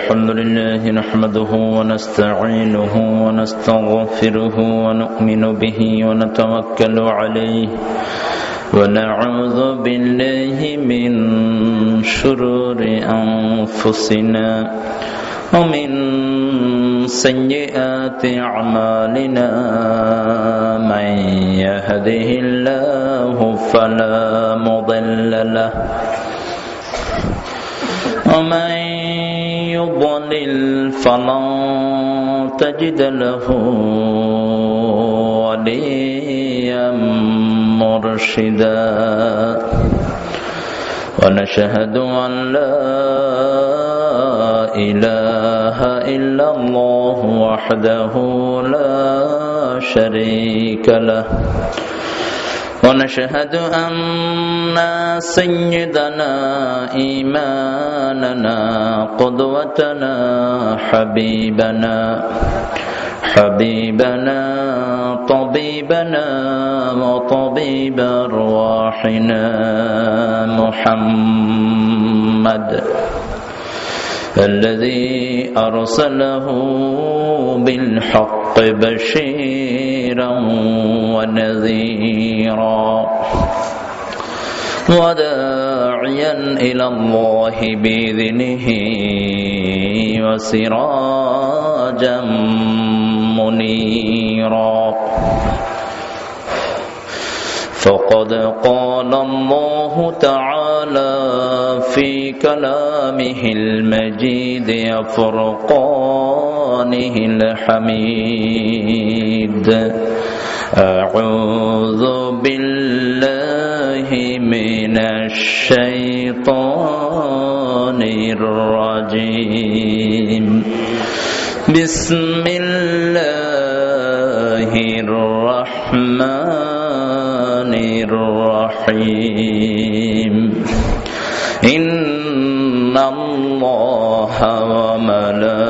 الحمد لله نحمده ونستعينه ونستغفره ونؤمن به ونتوكل عليه ونعوذ بالله من شرور أنفسنا ومن سيئات أعمالنا من يهده الله فلا مضل له ومن يضلل فلن تجد له وليا مرشدا ونشهد أن لا إله إلا الله وحده لا شريك له ونشهد أن سيدنا إيماننا قدوتنا حبيبنا طبيبنا وطبيب أرواحنا محمد الذي أرسله بالحق بشيرا ونذيرا وداعيا إلى الله بإذنه وسراجا منيرا فقد قال الله تعالى في كلامه المجيد وفرقانه الحميد أعوذ بالله من الشيطان الرجيم بسم الله الرحمن الرحيم إن الله وملائكته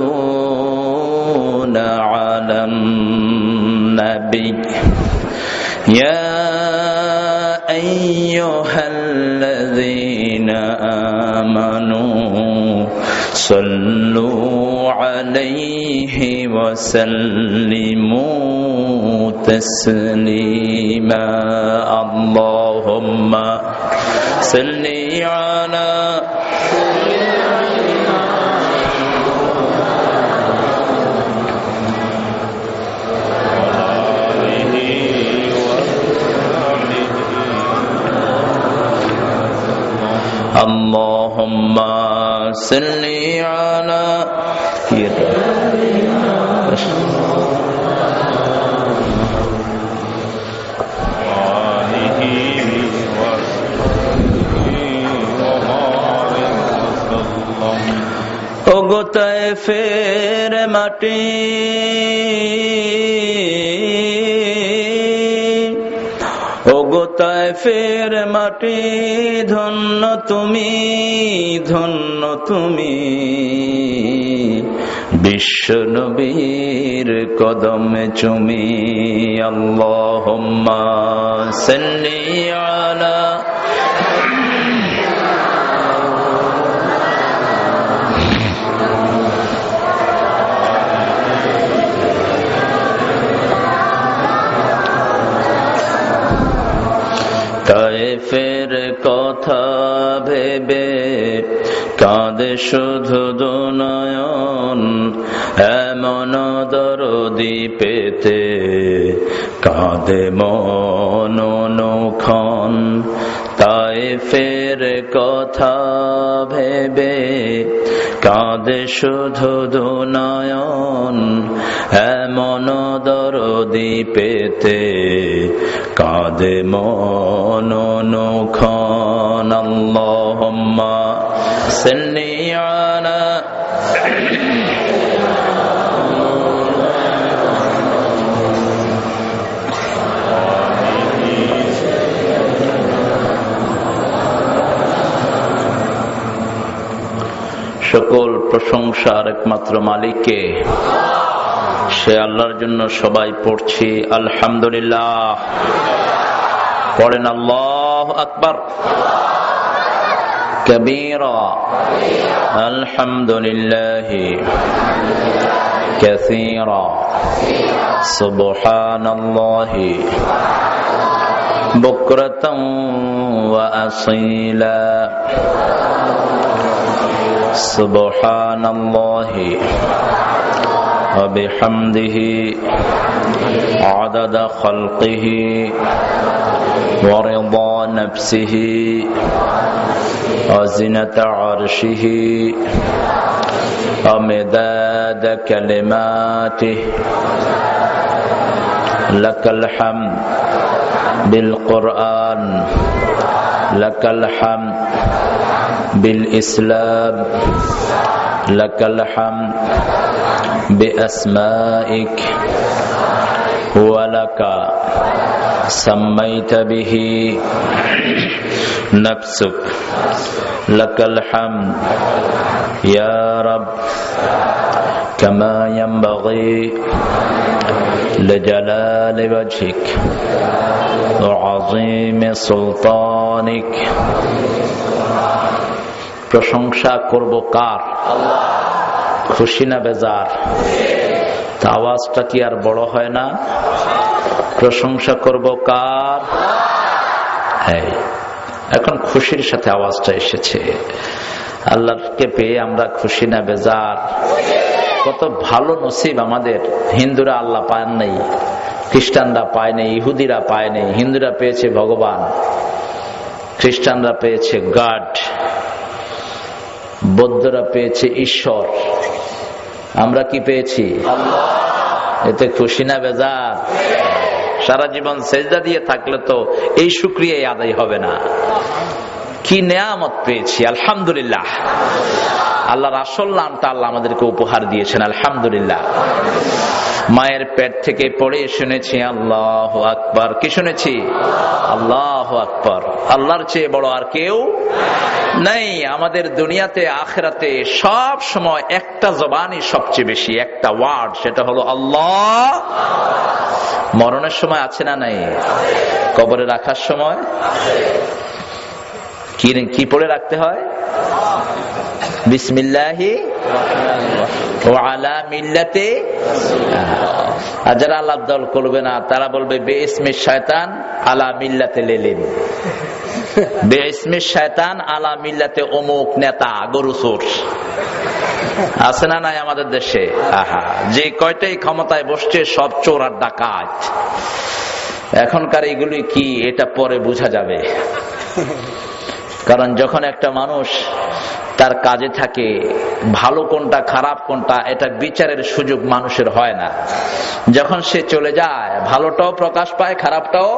يصلون على النبي يا أيها الذين آمنوا صلوا عليه وسلموا تسليما اللهم صل على اللهم صل على ওগো তায়েফের মাটি ওগো তায়েফের মাটি ধন্য তুমি বিশ্ব নবীর কদমে চুমি আল্লাহুম্মা সাল্লি আলা তায়েফের কথা ভেবে কাঁদে শুধু দুনয়ন এমন দরদি পেতে কাঁদে মন অনুক্ষণ তায়েফের কথা ভেবে কাঁদে শুধু দুনয়ন এমন দরদি পেতে কাঁদে মন অনুক্ষণ আল্লাহুম্মা সাল্লি আলা সকল প্রশংসার একমাত্র মালিককে সে আল্লাহর জন্য সবাই পড়ছি আলহামদুলিল্লাহ। পড়েন আল্লাহু আকবার। كبيرا الحمد لله كثيرا سبحان الله بكرة وأصيلا سبحان الله وبحمده عدد خلقه ورضا نفسه وزنة عرشه ومداد كلماته لك الحمد بالقرآن لك الحمد بالإسلام لك الحمد بأسمائك ولك سميت به نفسك لك الحمد يا رب كما ينبغي لجلال وجهك وعظيم سلطانك প্রশংসা করব কার? খুশি না বেজার? তা আওয়াজটা কি আর বড় হয় না? প্রশংসা করব কার? হ্যাঁ, এখন খুশির সাথে আওয়াজটা এসেছে। আল্লাহকে পেয়ে আমরা খুশি না বেজার? কত ভালো নসিব আমাদের। হিন্দুরা আল্লাহ পায় নাই, খ্রিস্টানরা পায় নাই, ইহুদিরা পায় নাই। হিন্দুরা পেয়েছে ভগবান, খ্রিস্টানরা পেয়েছে গড, বৌদ্ধরা পেয়েছে ঈশ্বর। আমরা কি পেয়েছি? এতে খুশি না বেজার? সারা জীবন সেজদা দিয়ে থাকলে তো এই শুকরিয়া আদায় হবে না। কি নেয়ামত পেয়েছি, আলহামদুলিল্লাহ। আল্লাহর আসল নামটা আল্লাহ আমাদেরকে উপহার দিয়েছেন, আলহামদুলিল্লাহ। মায়ের পেট থেকে পড়ে শুনেছি আল্লাহু আকবার। কি শুনেছি? আল্লাহু আকবার। আল্লাহর চেয়ে বড় আর কেউ নাই। আমাদের দুনিয়াতে আখিরাতে সব সময় একটা জবানই সবচেয়ে বেশি, একটা ওয়ার্ড, সেটা হলো আল্লাহ। মরণের সময় আছে না নাই? কবরে রাখার সময় কি পড়ে রাখতে হয়? বিসমিল্লাহি ওয়া আলা মিল্লাতি। আর যারা আল্লাহ দল করবে না তারা বলবে বিইসমি শায়তান আলা মিল্লাতি লিলিন, বিইসমি শায়তান আলা মিল্লাতি অমুক নেতা গরুসুর। আছে না নাই আমাদের দেশে? আহা, যে কয়টাই ক্ষমতায় বসছে সব চোর আর ডাকাত। এখনকার এগুলি কি, এটা পরে বোঝা যাবে। কারণ যখন একটা মানুষ তার কাজে থাকে, ভালো কোনটা খারাপ কোনটা এটা বিচারের সুযোগ মানুষের হয় না। যখন সে চলে যায় ভালোটাও প্রকাশ পায়, খারাপটাও।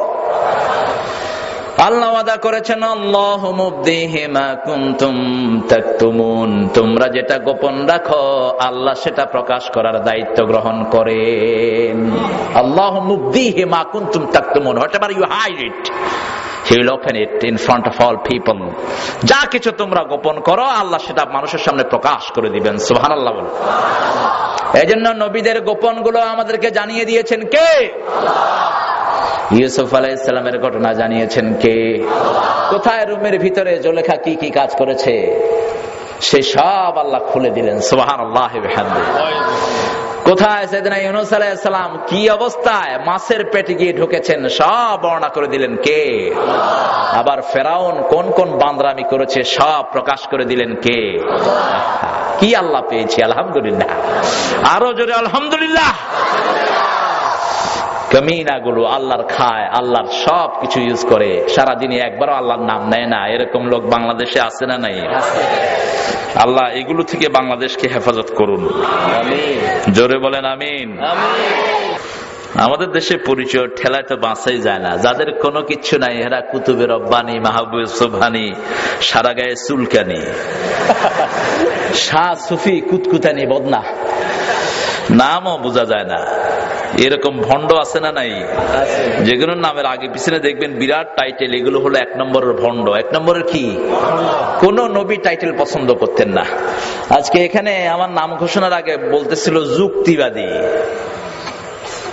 আল্লাহ ওয়াদা করেছেন আল্লাহু মুবদিহি মা কুনতুম তাকতুমুন, তোমরা যেটা গোপন রাখো আল্লাহ সেটা প্রকাশ করার দায়িত্ব গ্রহণ করেন। আল্লাহু মুবদিহি মা কুনতুম তাকতুমুন, whatever you hide it He will open it in front of all people. যা কিছু তোমরা গোপন করো আল্লাহ সেটা মানুষের সামনে প্রকাশ করে দিবেন। সুবহানাল্লাহ বল। এজন্য নবীদের গোপন গুলো আমাদেরকে জানিয়ে দিয়েছেন কে? ইউসুফ আলাইহিস সালামের ঘটনা জানিয়েছেন কে? কোথায় রুমের ভিতরে জুলেখা কি কি কাজ করেছে সে সব আল্লাহ খুলে দিলেন। সুবহানাল্লাহি ওয়া বিহামদিহি। কোথায় সাইয়েদনা ইউনূস আলাইহিস সালাম কি অবস্থায় মাছের পেটে গিয়ে ঢুকেছেন সব বর্ণনা করে দিলেন কে? আবার ফেরাউন কোন কোন বান্দরামি করেছে সব প্রকাশ করে দিলেন কে? কি আল্লাহ পেয়েছি, আলহামদুলিল্লাহ। আরো জোরে আলহামদুলিল্লাহ। কামিনা গুলো আল্লাহর খায়, আল্লাহর সব কিছু ইউজ করে, সারাদিনে একবারও আল্লাহর নাম নেয় না, এরকম লোক বাংলাদেশে আছে না নাই? আল্লাহ এগুলো থেকে বাংলাদেশকে হেফাজত করুন, জোরে বলেন আমিন। আমাদের দেশে পরিচয় ঠেলায় তো বাঁচাই যায় না। যাদের কোনো কিচ্ছু নাই এরা কুতুবে রব্বানি, মাহবুবে সুবহানি, সারা গায়ে চুলকানি, শাহ সুফি, কুতকুতানি, বদনা, নামও বোঝা যায় না। এরকম ভণ্ড আছে না নাই? যেগুলোর নামের আগে পিছনে দেখবেন বিরাট টাইটেল, এগুলো হলো এক নম্বরের ভণ্ড। এক নম্বরের কি? কোন নবী টাইটেল পছন্দ করতেন না। আজকে এখানে আমার নাম ঘোষণার আগে বলতেছিল যুক্তিবাদী।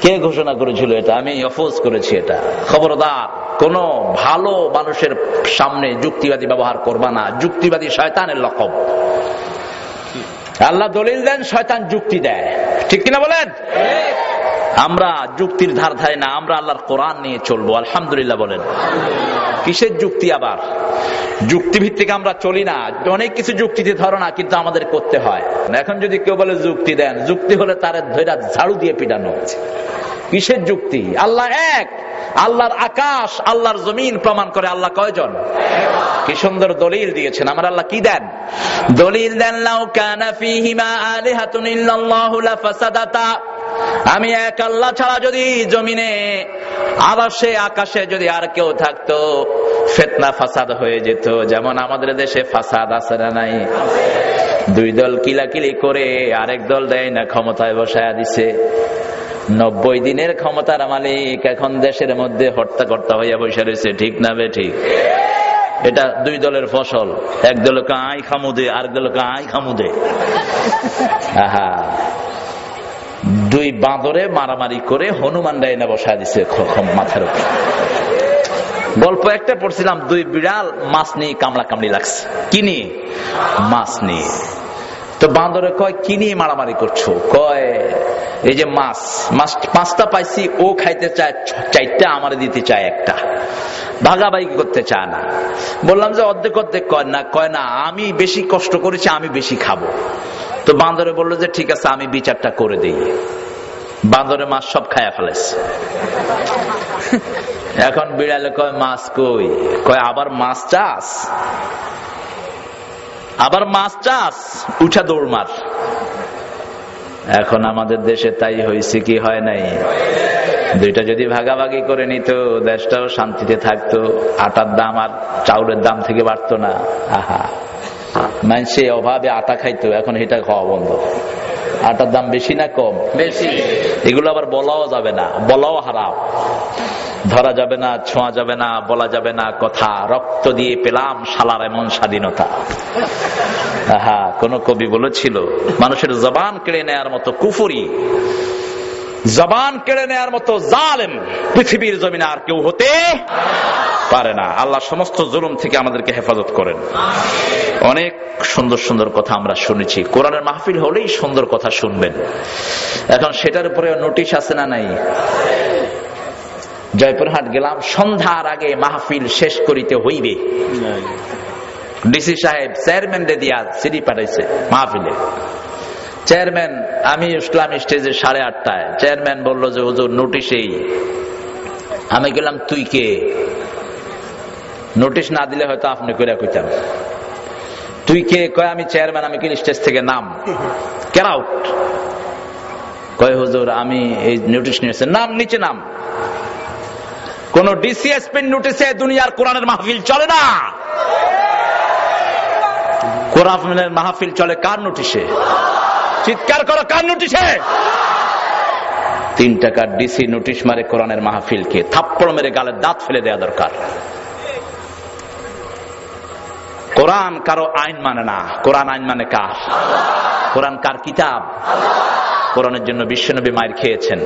কে ঘোষণা করেছিল এটা? আমি অফোজ করেছি এটা। খবরদার, কোন ভালো মানুষের সামনে যুক্তিবাদী ব্যবহার করবা না। যুক্তিবাদী শয়তানের লকব। আল্লাহ দলিল দেন, শয়তান যুক্তি দেয়, ঠিক কিনা বলেন? আমরা যুক্তির ধার ধারি না, আমরা আল্লাহর কোরআন নিয়ে চলবো। আলহামদুলিল্লাহ বলেন। কিসের যুক্তি? আবার যুক্তি ভিত্তিক আমরা চলি না। অনেক কিছু যুক্তিতে ধরো না, কিন্তু আমাদের করতে হয়। এখন যদি কেউ বলে যুক্তি দেন, যুক্তি হলে তার ধৈর্য ঝাড়ু দিয়ে পিটানো হচ্ছে। কিসের যুক্তি? আল্লাহ এক, আল্লাহর আকাশ আল্লাহর জমিন প্রমাণ করে আল্লাহ কয়জন। কি সুন্দর দলিল দিয়েছেন আমার আল্লাহ। কি দেন? দলিল দেন, লাউ কানা ফীহিমা আলিহাতুন ইল্লাল্লাহু লাফাসাদাতা। আমি এক আল্লাহ ছাড়া যদি জমিনে আবাসে আকাশে যদি আর কেউ থাকতো, ফিতনা ফাসাদ হয়ে যেত। যেমন আমাদের দেশে ফাসাদ আছে না নাই? দুই দল কিলাকিলি করে আরেক দল দেয় না, ক্ষমতায় বসায় দিছে। 90 দিনের ক্ষমতার মালিক এখন দেশের মধ্যে হর্তাকর্তা হইয়া বসে রয়েছে, ঠিক না বে ঠিক? এটা দুই দলের ফসল। এক দলকে আই খামুদে, আর দলকে আই খামুদে। আহা, দুই বাঁদরে মারামারি করে হনুমান ডাইনা বসায় দিছে মাথার উপর। গল্প একটা পড়ছিলাম, দুই বিড়াল মাছ নিয়ে কামড়া কামড়ি লাগছে। কি নিয়ে? মাছ নিয়ে। তো বাঁদরে কয়, কি নিয়ে মারামারি করছো? কয়, এই যে মাছ, মাছ 5টা পাইছি, ও খাইতে চায় 4টা, আমারে দিতে চায় 1টা, ভাগাভাগি করতে চায় না। বললাম যে অর্ধেক অর্ধেক। কয় না, আমি বেশি কষ্ট করেছি, আমি বেশি খাবো। তো বাঁদরে বললো যে ঠিক আছে, আমি বিচারটা করে দিই। বাঁদরে মাছ সব খায়া ফেলেছে। এখন বিড়ালে কয়, মাছ কই? কয়, আবার মাছ চাস? আবার মাছ চাস? উঠা দৌড় মার। এখন আমাদের দেশে তাই হয়েছে কি হয় নাই? দুইটা যদি ভাগাভাগি করে নিত, দেশটাও শান্তিতে থাকতো, আটার দাম আর চাউলের দাম থেকে বাড়তো না। আহা, মানুষে অভাবে আটা খাইতো, এখন এটা খাওয়া বন্ধ। আটার দাম বেশি না কম? বেশি। এগুলো আবার বলাও যাবে না, বলাও হারাম। ধরা যাবে না, ছোঁয়া যাবে না, বলা যাবে না কথা। রক্ত দিয়ে পেলাম শালার এমন স্বাধীনতা। আহা, কোন কবি বলেছিল, মানুষের জবান কেড়ে নেয়ার মতো কুফরি, জবান কেড়ে নেয়ার মতো জালেম পৃথিবীর জমিনে আর কেউ হতে পারে না। আল্লাহ সমস্ত জুলুম থেকে আমাদেরকে হেফাজত করেন। অনেক সুন্দর সুন্দর কথা আমরা শুনেছি। কোরআনের মাহফিল হলেই সুন্দর কথা শুনবেন। এখন সেটার উপরে নোটিশ আছে না নাই? জয়পুরহাট গেলাম, সন্ধ্যার আগে মাহফিল শেষ করিতে হইবে। ডিসি সাহেব চেয়ারম্যান দিয়া সিডি পাঠাইছে মাহফিলে। চেয়ারম্যান, আমি উঠলাম স্টেজে 8:30টায়। চেয়ারম্যান বললো যে হুজুর নোটিশেই। আমি গেলাম, তুই কে? নোটিশ না দিলে হয়তো আপনি কইরা কইতাম। তুই কে? কয়, আমি চেয়ারম্যান। আমি কি স্টেজ থেকে নাম, গেট আউট। কয়, হুজুর আমি এই নোটিশ নিয়েছে। নাম, নিচে নাম। কোন ডিসিএসপি নোটিশে দুনিয়ার কোরআনের মাহফিল চলে না। কোরআনের মাহফিল চলে কার নোটিশে? চিৎকার করো, কার নোটিশে? 3 টাকার ডিসি নোটিশ মারে কোরআনের মাহফিলকে, থাপ্পড় মেরে গালের দাঁত ফেলে দেওয়া দরকার। কোরআন কারো আইন মানে না, কোরআন আইন মানে কার? কোরআন কার কিতাব? কোরআনের জন্য বিশ্বনবী মাইর খেয়েছেন।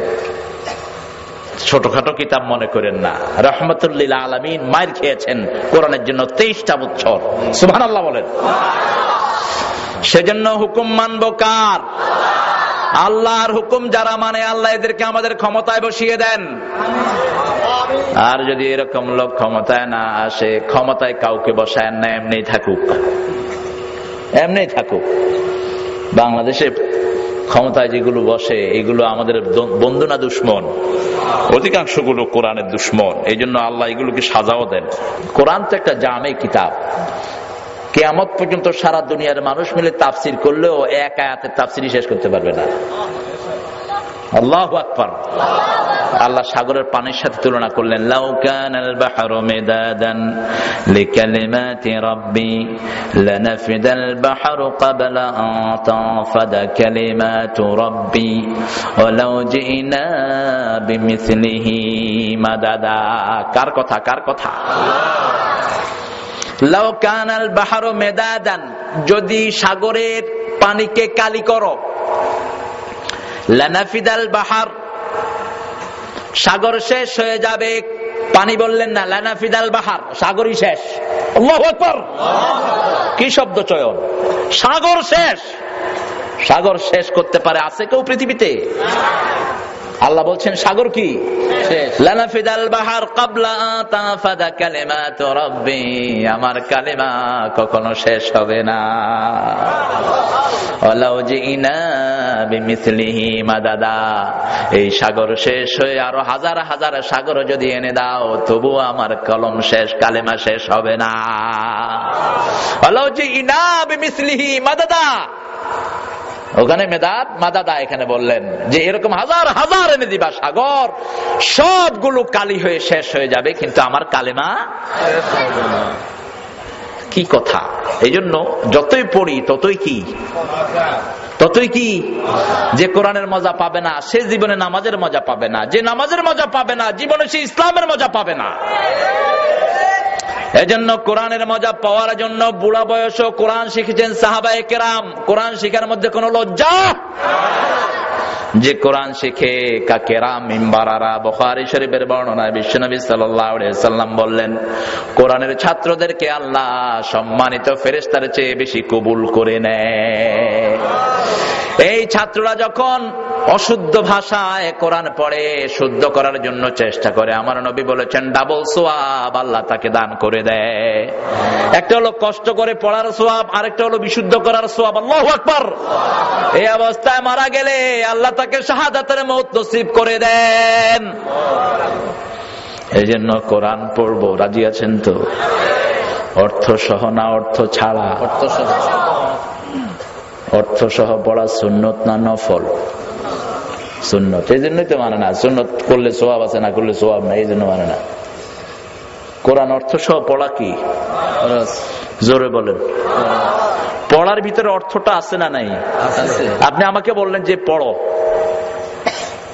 ছোটখাটো কিতাব মনে করেন না, রাহমাতুল লিল আলামিন মাইর খেয়েছেন কোরআনের জন্য 23টা বছর। সুবহানাল্লাহ বলেন। সেজন্য হুকুম মানবো কার? আল্লাহর হুকুম যারা মানে, আল্লাহ এদেরকে আমাদের ক্ষমতায় বসিয়ে দেন। আর যদি এরকম লোক ক্ষমতায় না আসে, ক্ষমতায় কাউকে বসায় না, এমনি থাকুক, এমনি থাকুক। বাংলাদেশে ক্ষমতায় যেগুলো বসে, এগুলো আমাদের বন্ধু না দুশ্মন? অধিকাংশ গুলো কোরআনের দুশ্মন। এই জন্য আল্লাহ এগুলোকে সাজাও দেন। কোরআন তো একটা জামে কিতাব। কিয়ামত পর্যন্ত সারা দুনিয়ার মানুষ মিলে তাফসির করলেও এক আয়াতের তাফসিরই শেষ করতে পারবে না। আল্লাহু আকবার। আল্লাহ সাগরের পানির সাথে তুলনা করলেন, লাউ কানাল বাহরু মিদাদান লিকালিমাতি রাব্বি লানাফিদাল বাহরু ক্বাবলা আন তানফাদা কালিমাতু রাব্বি ওয়ালাউ জিনা বিমিসলিহি মাদাদা। কার কথা? কার কথা? লাউ কানাল বাহরু মিদাদান, যদি সাগরের পানিকে কালি করো, লানাফিদাল বাহর, সাগর শেষ হয়ে যাবে, পানি বললেন না, লানাফিদাল বাহার, সাগরই শেষ। আল্লাহু আকবার, কি শব্দ চয়ন! সাগর শেষ। সাগর শেষ করতে পারে আছে কেউ পৃথিবীতে? আল্লাহ বলছেন সাগর কি শেষ। লানাফিদাল বাহার ক্বাবলা তাফাদা কালিমাতু রাব্বি, আমার কালিমা কখনো শেষ হবে না। ওয়ালাউ জিনা বিমিসলিহি মাদাদা, এই সাগর শেষ হয়ে আরো হাজার হাজার সাগর যদি এনে দাও, তবু আমার কলম শেষ, কালিমা শেষ হবে না। ওয়ালাউ জিনা বিমিসলিহি মাদাদা, ওখানে মেদাদ মাদাদা, এখানে বললেন যে এরকম হাজার হাজার এনে দিবা সাগর, সবগুলো কালি হয়ে শেষ হয়ে যাবে, কিন্তু আমার কালেমা শেষ হবে না। কি কথা! এই জন্য যতই পড়ি ততই কি যে কোরআনের মজা পাবে না সে জীবনে নামাজের মজা পাবে না, যে নামাজের মজা পাবে না জীবনে সে ইসলামের মজা পাবে না। এজন্য কোরআনের মজা পাওয়ার জন্য বুড়া বয়সও কোরআন শিখেছেন সাহাবায়ে কেরাম। কোরআন শিখার মধ্যে কোনো লজ্জা, যে কোরআন শিখে কাকেরাম মিম্বারারা। বুখারী শরীফের বর্ণনায় বিশ্বনবী সাল্লাল্লাহু আলাইহি সাল্লাম বললেন, কোরআনের ছাত্রদেরকে আল্লাহ সম্মানিত ফেরেশতার চেয়ে বেশি কবুল করে নেয়। এই ছাত্ররা যখন অশুদ্ধ ভাষায় কোরআন পড়ে শুদ্ধ করার জন্য চেষ্টা করে, আমার নবী বলেছেন ডাবল সওয়াব আল্লাহ তাকে দান করে দেয়। একটা হলো কষ্ট করে পড়ার সওয়াব, আরেকটা হলো বিশুদ্ধ করার সওয়াব। আল্লাহু আকবার। এই অবস্থায় মারা গেলে আল্লাহ তাকে শাহাদাতের মওত নসিব করে দেন। এই জন্য কোরআন পড়বো, রাজি আছেন তো? অর্থ সহ না অর্থ ছাড়া? অর্থ সহ। অর্থ সহ পড়া সুন্নত না নফল? সুন্নত। এই জন্যই তো মানে না, সুন্নত করলে সওয়াব আছে, না করলে সওয়াব না, এই জন্য মানে না। কোরআন অর্থ সহ পড়া কি? জোরে বলেন। পড়ার ভিতরে অর্থটা আছে না নাই? আপনি আমাকে বললেন যে পড়ো,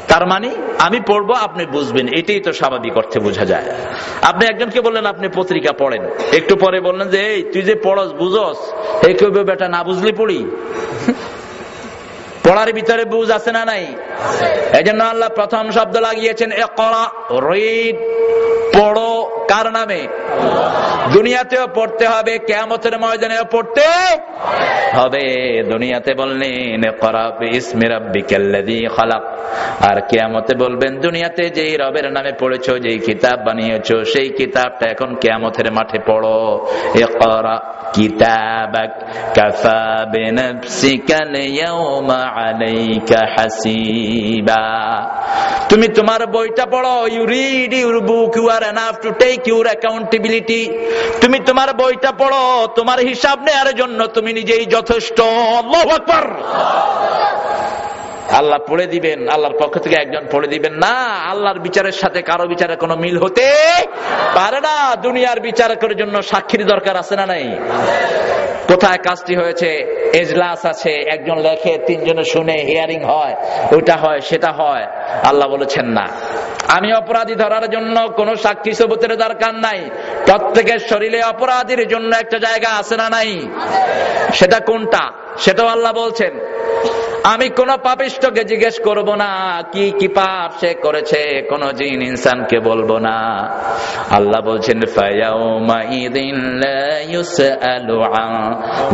তার মানে আমি পড়বো, আপনি বুঝবেন, এটাই তো স্বাভাবিক অর্থে বোঝা যায়। আপনি একজনকে বললেন আপনি পত্রিকা পড়েন, একটু পরে বললেন যে এই তুই যে পড়স বুঝস, এই কইবে বেটা না বুঝলে পড়ি। পড়ার ভিতরে বুঝ আছে না নাই? এজন্য আল্লাহ প্রথম শব্দ লাগিয়েছেন ইকরা, রিড, পড়ো। কার নামে? দুনিয়াতেও পড়তে হবে, কিয়ামতের ময়দানেও পড়তে হবে। দুনিয়াতে বললেন ইকরা বিইসমি রাব্বিকাল্লাযী খালাক, আর কিয়ামতে বলবেন দুনিয়াতে যেই রবের নামে পড়েছো, যেই কিতাব বানিয়েছো, সেই কিতাবটা এখন কিয়ামতের মাঠে পড়ো। ইকরা কিতাবাক কাফা বিনাফসিকাল ইয়াওমা আলাইকা হাসিবা। তুমি তোমার বইটা পড়ো। You read your book, you are enough to take your accountability. তুমি তোমার বইটা পড়ো, তোমার হিসাব নেওয়ার জন্য তুমি নিজেই যথেষ্ট। আল্লাহু আকবার। আল্লাহ পড়ে দিবেন, আল্লাহর পক্ষ থেকে একজন পড়ে দিবেন না। আল্লাহর বিচারের সাথে কারো বিচারের কোনো মিল হতে পারে না। দুনিয়ার বিচার করার জন্য সাক্ষীর দরকার আছে না নাই? কোথায় কাজটি হয়েছে, এজলাস আছে, একজন লেখে, তিনজনে শুনে, হিয়ারিং হয়, ওইটা হয়, সেটা হয়। আল্লাহ বলেছেন না, আমি অপরাধী ধরার জন্য কোন সাক্ষী সবুতের দরকার নাই। প্রত্যেকের শরীরে অপরাধীর জন্য একটা জায়গা আছে না নাই? সেটা কোনটা, সেটাও আল্লাহ বলছেন। আমি কোন পাপিষ্ঠকে জিজ্ঞেস করব না কি কি পাপ সে করেছে, কোন জিন ইনসানকে বলবো না। আল্লাহ বলছেন ফায়াউমা ইযিন লা ইউসআলু আন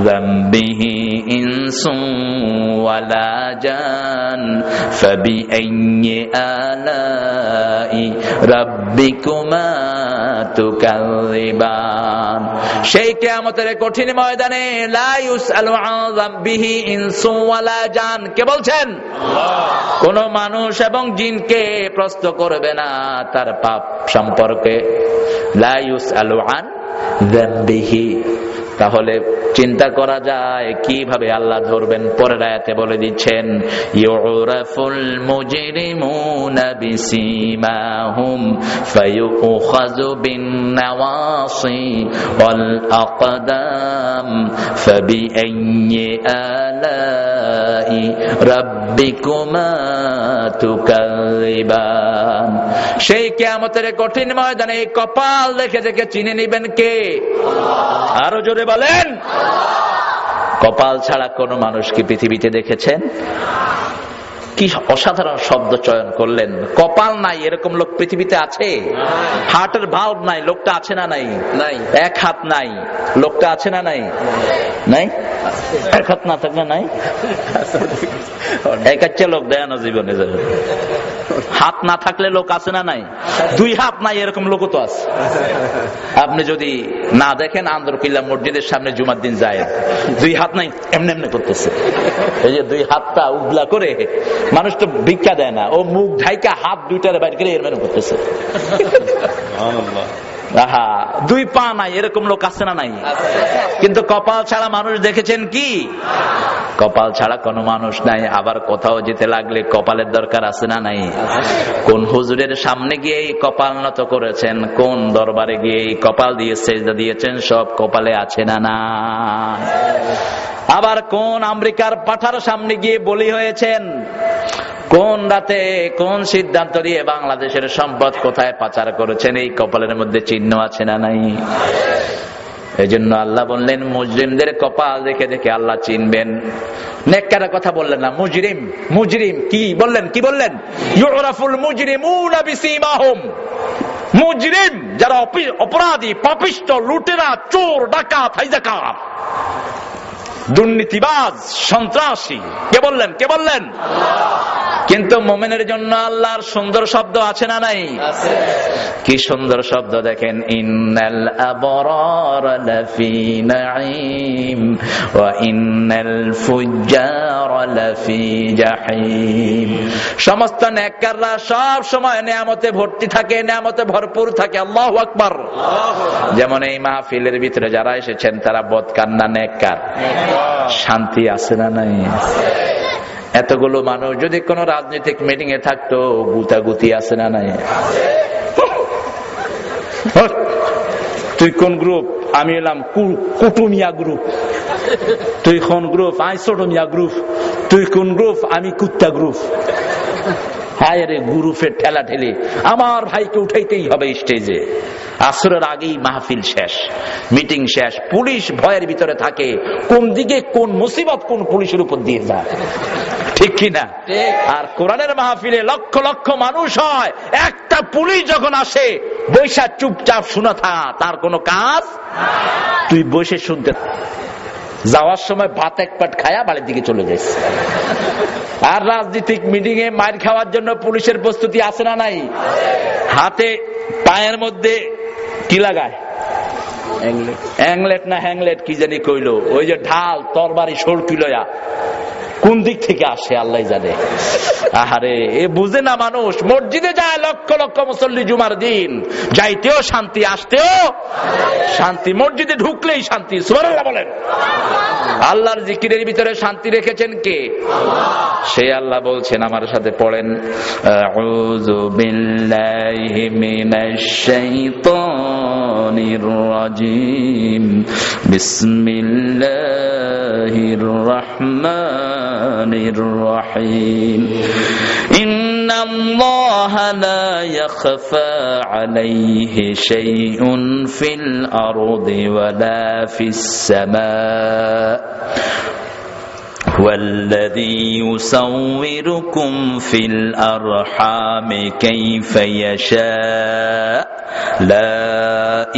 যামবিহি ইনসুন ওয়ালা জান ফাবিআইয়ি আলাই রাব্বিকুমা তুকাযিবান। সেই কিয়ামতের কঠিন ময়দানে লা ইউসআলু আন যামবিহি ইনসুন ওয়ালা জান, কে বলছেন? কোন মানুষ এবং জিনকে প্রশ্ন করবে না তার পাপ সম্পর্কে। লা ইউসআলু আন যামবিহি। তাহলে চিন্তা করা যায় কিভাবে আল্লাহ ধরবেন। পরের আয়াতে বলে দিচ্ছেন ইউরাফুল মুজরিমুনা বিসিমাহুম ফায়ুখাযু বিন-নাওয়াসি ওয়াল আকদাম ফাবিআইয়ি আলাই রাব্বিকুমা তুকাযিবান। সেই কিয়ামতের কঠিন ময়দানে কপাল দেখে দেখে চিনে নেবেন কে? আরো জোরে বলেন। কপাল ছাড়া কোন মানুষ কি পৃথিবীতে দেখেছেন? কি অসাধারণ শব্দ চয়ন করলেন। কপাল নাই এরকম লোক পৃথিবীতে আছে? হার্টের ভাল্ব নাই লোকটা আছে না নাই? এক হাত নাই লোকটা আছে না নাই? নাই, এক হাত না থাকলে নাই। এক একটা লোক দেয় না জীবনে। হাত না থাকলে লোক আছে না নাই? দুই হাত নাই এরকম লোকও তো আছে। আপনি যদি না দেখেন আন্দরকিল্লা মসজিদের সামনে জুমার দিন যায়, দুই হাত নাই এমনি এমনি করতেছে। এই যে দুই হাতটা উবলা করে, মানুষ তো ভিক্ষা দেয় না, ও মুখ ঢাইকা হাত দুইটারে বাইরে করে এর মেনে করতেছে। আহা, দুই পা নাই এরকম লোক আছে না নাই? কিন্তু কপাল ছাড়া মানুষ দেখেছেন কি? কপাল ছাড়া কোনো মানুষ নাই। আবার কোথাও যেতে লাগলে কপালের দরকার আছে না নাই? কোন হুজুরের সামনে গিয়ে কপাল নত করেছেন, কোন দরবারে গিয়ে কপাল দিয়ে সেজদা দিয়েছেন, সব কপালে আছে না না? আবার কোন আমেরিকার পাঠার সামনে গিয়ে বলি হয়েছেন, কোন রাতে কোন সিদ্ধান্ত দিয়ে বাংলাদেশের সম্পদ কোথায় পাচার করেছেন, এই কপালের মধ্যে চিহ্ন আছে না নাই? এই জন্য আল্লাহ বললেন মুজরিমদের কপাল দেখে দেখে আল্লাহ চিনবেন। নেককারের কথা বললেন না, মুজরিম। মুজরিম কি বললেন? কি বললেন? ইউরাফুল মুজরিমুনা বিসীমাহুম। মুজরিম যারা অপরাধী, পাপিষ্ট, লুটেরা, চোর, ডাকাত, হাইজাকার, দুর্নীতিবাজ, সন্ত্রাসী। কে বললেন? কে বললেন? কিন্তু মুমিনের জন্য আল্লাহর সুন্দর শব্দ আছে না নাই? কি সুন্দর শব্দ দেখেন, ইন্নাল আবরার লাফি নাঈম ওয়া ইন্নাল ফুজ্জার লাফি জাহিম। সমস্ত নেককাররা সব সময় নিয়ামতে ভর্তি থাকে, নিয়ামতে ভরপুর থাকে। আল্লাহু আকবার। যেমন এই মাহফিলের ভিতরে যারা এসেছেন তারা বদকার না নেককার? শান্তি আছে না নাই? এতগুলো মানুষ যদি কোন রাজনৈতিক মিটিং এ থাকতো, গুতাগুতি আছে না নাই? তুই কোন গ্রুপ? আমি এলাম কুটুমিয়া গ্রুপ। তুই কোন গ্রুপ? আমি সোটমিয়া গ্রুপ। তুই কোন গ্রুপ? আমি কুত্তা গ্রুপ। হায় রে, গ্রুপের ঠেলা ঠেলে আমার ভাইকে উঠাইতেই হবে স্টেজে। আসরের আগেই মাহফিল শেষ, মিটিং শেষ। পুলিশ ভয়ের ভিতরে থাকে, কোন দিকে কোন মুসিবত কোন পুলিশের উপর দিয়ে যায়, ঠিক কিনা? আর কোরআনের মাহফিলে লক্ষ লক্ষ মানুষ হয়, একটা পুলিশ যখন আসে বৈশা চুপচাপ শুনে থাকা, তার কোনো কাজ। তুই বসে শুনতে, যাওয়ার সময় ভাত এক পাট খায়া বাড়ির দিকে চলে যাস। আর রাজনৈতিক মিটিং এ মার খাওয়ার জন্য পুলিশের প্রস্তুতি আছে না নাই? হাতে পায়ের মধ্যে কি লাগায়? অ্যাংলেট না হ্যাংলেট কি জানি কইলো, ওই যে ঢাল, তরবারি, সরকি লয়া কোন দিক থেকে আসে আল্লাহ জানে। আহারে, এ বুঝে না মানুষ। মসজিদে যায় লক্ষ লক্ষ মুসল্লি জুমার দিন, যাইতেও শান্তি, আসতেও শান্তি, মসজিদে ঢুকলেই শান্তি। সুবহানাল্লাহ বলেন। আল্লাহর জিকিরের ভিতরে শান্তি রেখেছেন কে? সে আল্লাহ বলছেন, আমার সাথে পড়েন, আউযু বিল্লাহি মিনাশ শাইতানির রাজিম, বিসমিল্লাহির রাহমানির রাহিম। ইন্নাল্লাহা লা ইয়াখফা আলাইহি শাইউন ফিল আরদি ওয়ালা ফিস সামা والذي يصوركم في الأرحام كيف يشاء لا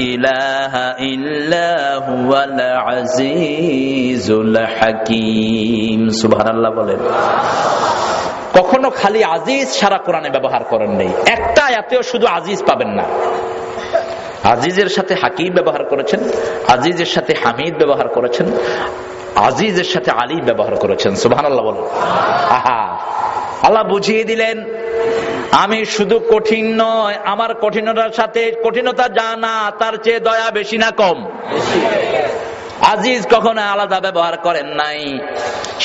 إله إلا هو العزيز الحكيم। সুবহানাল্লাহ বলেন। কখনো খালি আজিজ সারা কোরআনে ব্যবহার করেন নাই। একটা আয়াতেও শুধু আজিজ পাবেন না। আজিজের সাথে হাকিম ব্যবহার করেছেন, আজিজের সাথে হামিদ ব্যবহার করেছেন, আজিজের সাথে আলী ব্যবহার করেছেন। সুবহানাল্লাহ বলেন। আহা, আল্লাহ বুঝিয়ে দিলেন আমি শুধু কঠিন নয়, আমার কঠিনতার সাথে কঠিনতা জানা, তার চেয়ে দয়া বেশি না কম? আজিজ কখনো আলাদা ব্যবহার করেন নাই।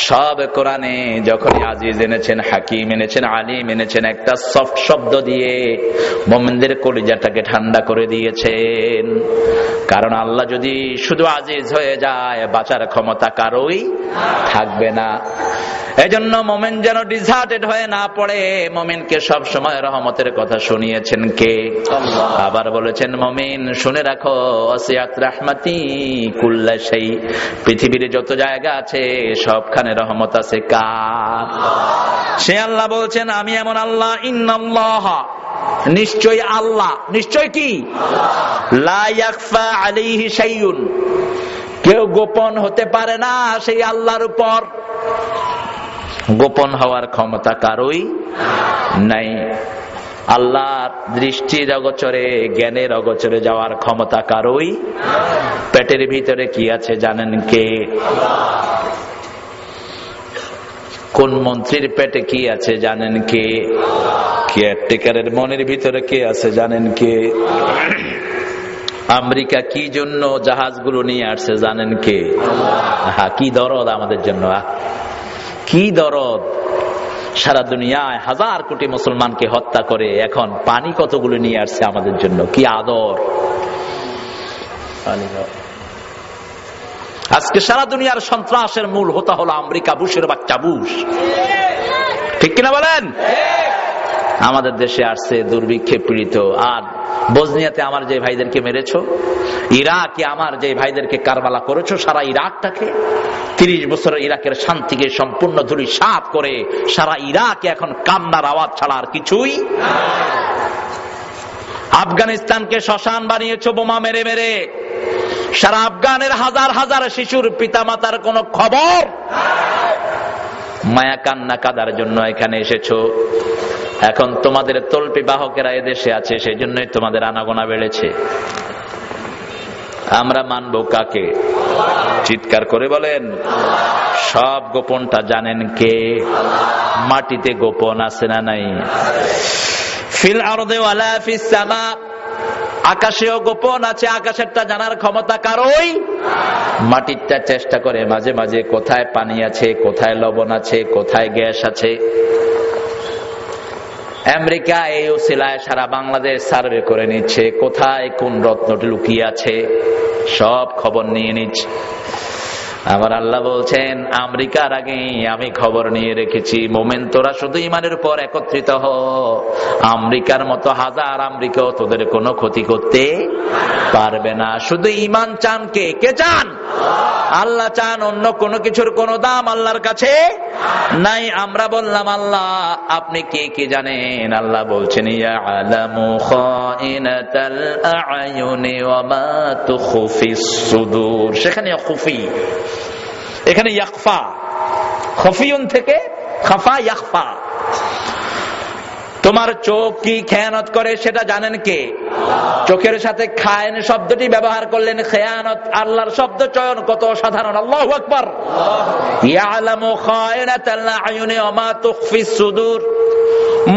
সব কোরআনে যখনই আজিজ এনেছেন, হাকিম এনেছেন, আলিম এনেছেন, একটা সফট শব্দ দিয়ে মুমিনদের কলিজাটাকে ঠান্ডা করে দিয়েছেন। কারণ আল্লাহ যদি শুধু আজিজ হয়ে যায়, বাঁচার ক্ষমতা কারোই থাকবে না। এজন্য মুমিন যেন ডিসহার্টেড হয়ে না পড়ে, মুমিনকে সব সময় রহমতের কথা শুনিয়েছেন কে? আল্লাহ। আবার বলেছেন, মুমিন শুনে রাখো, ওয়াসিআত রাহমাতি কুল্লা শাই, পৃথিবীর যত জায়গা আছে সবখানে রহমত আছে কার? সে আল্লাহ বলছেন, আমি এমন আল্লাহ, ইন্নাল্লাহ, নিশ্চয় আল্লাহ, নিশ্চয় কি? লা ইয়াখফা আলাইহি শাইউন, কেউ গোপন হতে পারে না সেই আল্লাহর উপর। গোপন হওয়ার ক্ষমতা কারোই নাই। আল্লাহর দৃষ্টির অগোচরে, জ্ঞানের অগোচরে যাওয়ার ক্ষমতা কারোই। পেটের ভিতরে কি আছে জানেন কে? কোন মন্ত্রীর পেটে কি আছে জানেন কে? কেয়ারটেকারের মনের ভিতরে কে আছে জানেন কে? আমেরিকা কি জন্য জাহাজগুলো নিয়ে আসছে জানেন কে? কি দরদ আমাদের জন্য, কি দরদ। সারা দুনিয়ায় 1000 কোটি মুসলমানকে হত্যা করে এখন পানি কতগুলো নিয়ে আসছে আমাদের জন্য, কি আদর। আজকে সারা দুনিয়ার সন্ত্রাসের মূল হতা হলো আমেরিকা, বুশের বাচ্চা বুশ, ঠিক কিনা বলেন? আমাদের দেশে আসছে দুর্ভিক্ষে পীড়িত। আর বসনিয়াতে আমার যে ভাইদেরকে মেরেছো, ইরাকে আমার যে ভাইদেরকে কারবালা করেছো, সারা ইরাকটাকে 30 বছর ইরাকের শান্তিকে সম্পূর্ণ ধূলিসাৎ করে সারা ইরাকে এখন কান্নার আওয়াজ ছাড়া আর কিছুই। আফগানিস্তানকে শ্মশান বানিয়েছো বোমা মেরে মেরে, সারা আফগানের হাজার হাজার শিশুর পিতামাতার কোনো খবর। মায়া কান্না কাদার জন্য এখানে এসেছো। এখন তোমাদের তল্পি বাহকেরা এদেশে আছে, সেই জন্যই তোমাদের আনাগোনা বেড়েছে। আমরা মানব কাকে? চিৎকার করে বলেন। সব গোপনটা জানেন কে? মাটিতে গোপন আছে না নাই? ফিল আরদি ওয়ালা ফিস সামা, আকাশেও গোপন আছে, আকাশেরটা জানার ক্ষমতা কারোই। মাটিরটা চেষ্টা করে মাঝে মাঝে কোথায় পানি আছে, কোথায় লবণ আছে, কোথায় গ্যাস আছে। আমেরিকা এই উসিলায় সারা বাংলাদেশ সার্ভে করে নিচ্ছে, কোথায় কোন রত্নটি লুকিয়ে আছে সব খবর নিয়ে নিচ্ছে। আমার আল্লাহ বলছেন, আমেরিকার আগে আমি খবর নিয়ে রেখেছি। মোমেন তোরা শুধু ইমানের উপর একত্রিত হ, আমেরিকার মতো হাজার আমেরিকাও তোদের কোনো ক্ষতি করতে পারবে না। শুধু ইমান চান কে? কে চান? আল্লাহ চান। অন্য কোনো কিছুর কোনো দাম আল্লাহর কাছে নাই। আমরা বললাম, আল্লাহ আপনি কে কি জানেন? আল্লাহ বলছেন, ইয়ালামু খাইনাতাল আ'য়ুনি ওয়া মা তুখফিস সুদূর। সেখানে খুফি, এখানে ইয়াখফা। খফিউন থেকে খাফা, ইয়াখফা। তোমার চোখ কি খেয়ানত করে সেটা জানেন কে? চোখের সাথে খায়ন শব্দটি ব্যবহার করলেন, খেয়ানত আল্লাহর শব্দ চয়ন কত সাধারণ। আল্লাহু আকবার। ইয়ালামু খায়নাতাল আ'য়ুনি ওয়া মা তুখফিস সুদূর।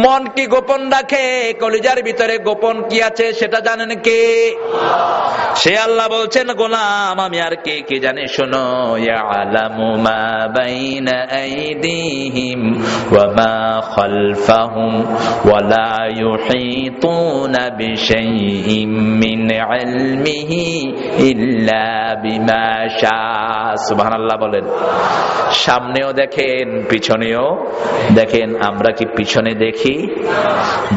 মন কি গোপন রাখে, কলিজার ভিতরে গোপন কি আছে সেটা জানেন কে? সে আল্লাহ বলছেন, গোলাম আমি আর কে কি জানি শোনো। ইয়ালামু মা বাইনা আইদিহিম ওয়া মা খালফাহুম ওয়া লা ইউহিতুনা বিশাইইম মিন ইলমিহি ইল্লা বিমা শা। সুবহানাল্লাহ বলেন। সামনেও দেখেন, পিছনেও দেখেন। আমরা কি পিছনে দেখি?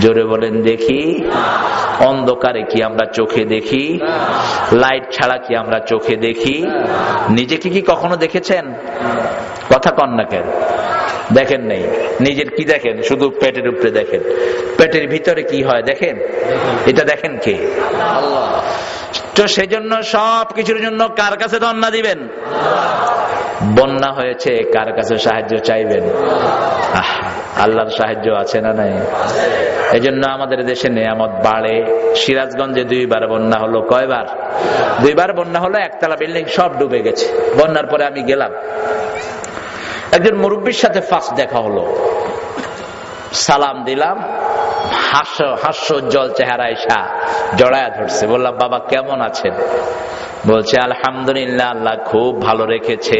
জোরে বলেন দেখি। অন্ধকারে কি আমরা চোখে দেখি? লাইট ছাড়া কি আমরা চোখে দেখি? নিজেকে কি কখনো দেখেছেন? কথা কন না কেন? দেখেন নাই। নিজের কি দেখেন? শুধু পেটের উপরে দেখেন। পেটের ভিতরে কি হয় দেখেন? এটা দেখেন কে? আল্লাহ। তো সেজন্য সব কিছুর জন্য কার কাছে ধন্যবাদ দিবেন? বন্যা হয়েছে, কার কাছে সাহায্য চাইবেন? আল্লাহর সাহায্য আছে না নাই? এজন্য আমাদের দেশে নিয়ামত বাড়ে। সিরাজগঞ্জে 2 বার বন্যা হলো। কয়বার? 2 বার বন্যা হলো। একতলা বিল্ডিং সব ডুবে গেছে। বন্যার পরে আমি গেলাম, একজন মুরব্বীর সাথে ফার্স্ট দেখা হলো। সালাম দিলাম, হাস্যোজ্জ্বল চেহারা এসা জড়ায়া ধরছে। বললাম, বাবা কেমন আছেন? বলছে, আলহামদুলিল্লাহ, আল্লাহ খুব ভালো রেখেছে।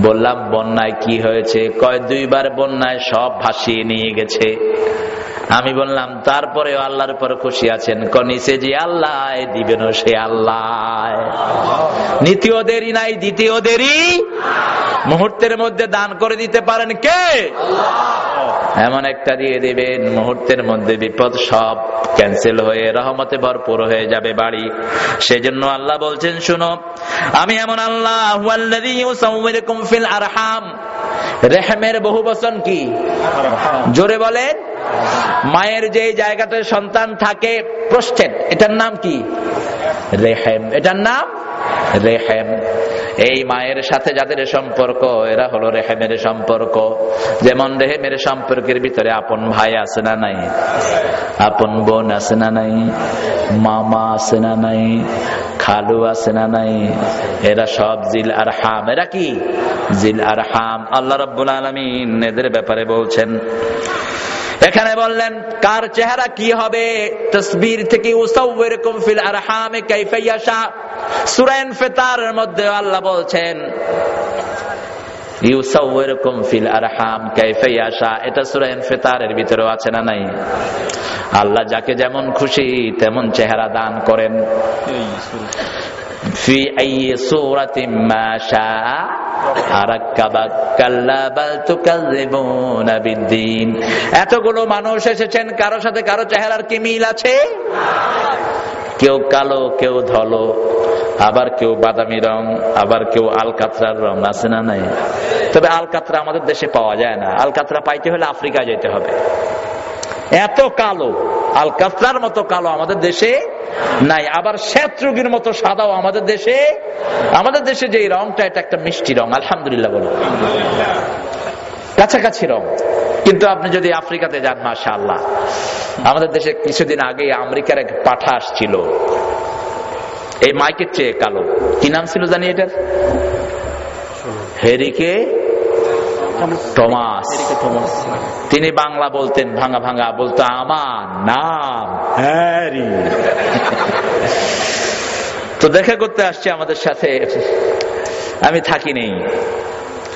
বললাম, বন্যায় কি হয়েছে? কয় 2 বার বন্যায় সব ভাসিয়ে নিয়ে গেছে। আমি বললাম, তারপরেও আল্লাহর উপর খুশি আছেন? নিচে যে আল্লাহ দিবেন সে আল্লাহ, নিতেও দেরি নাই, দ্বিতীয় দেরি। মুহূর্তের মধ্যে দান করে দিতে পারেন কে? এমন একটা দিয়ে দিবেন মুহূর্তের মধ্যে বিপদ সব ক্যান্সেল হয়ে রহমতে ভরপুর হয়ে যাবে বাড়ি। সেজন্য আল্লাহ বলছেন, শুনো আমি এমন আল্লাহ, হুয়াল্লাযী ইউসাউবিরুকুম ফিল আরহাম। রেহমের বহু বচন কি? জোরে বলেন। মায়ের যে জায়গাটায় সন্তান থাকে প্রোস্টেট, এটার নাম কি? রেহেম। এটার নাম রেহেম। এই মায়ের সাথে যাদের সম্পর্ক এরা হলো রেহেমের সম্পর্ক। যেমন রেহেমের সম্পর্কের ভিতরে আপন ভাই আছে না নাই, আপন বোন আছে না নাই, মামা আছে না নাই, খালু আছে না নাই, এরা সব জিল আরহাম। এরা কি? জিল আরহাম। আল্লাহ রাব্বুল আলামিন এদের ব্যাপারে বলছেন, এখানে বললেন কার চেহারা কি হবে, তাসবির থেকে উসাউবিরুকুম ফিল আরহামে কাইফা ইয়াশা। সূরা ইনফিতারের মধ্যে আল্লাহ বলছেন ইউসাউবিরুকুম ফিল আরহাম কাইফা ইয়াশা। এটা সূরা ইনফিতারের ভিতরেও আছে না নাই? আল্লাহ যাকে যেমন খুশি তেমন চেহারা দান করেন। ফি আইয়ি সূরাতিন মা শাআ আরাক্কাবাক কাল্লা বাল তুকাযযিবুনা বিদ্দীন। এতগুলো মানুষ এসেছেন, কারো সাথে কারো চেহারার কি মিল আছে? কেউ কালো, কেউ ধলো, আবার কেউ বাদামি রং, আবার কেউ আলকাতরার রং, আছে না নাই? তবে আলকাতরা আমাদের দেশে পাওয়া যায় না। আলকাতরা পাইতে হলে আফ্রিকা যেতে হবে। এত কালো, আলকাতরার মতো কালো আমাদের দেশে নাই। আবার শ্বেতরোগীর মতো সাদাও আমাদের দেশে। আমাদের দেশে যে রংটা, এটা একটা মিষ্টি রং, আলহামদুলিল্লাহ বলো, কাছাকাছি রং। কিন্তু আপনি যদি আফ্রিকাতে যান, মাশাআল্লাহ, আমাদের দেশে কিছুদিন আগে আমেরিকার এক পাঠা আসছিল, এই মাইকের চেয়ে কালো। কি নাম ছিল জানি এটার? হেরিকে টমাস। তিনি বাংলা বলতেন ভাঙা ভাঙা, বলতো আমার নাম হ্যারি। তো দেখা করতে আসছে আমাদের সাথে, আমি থাকি নেই,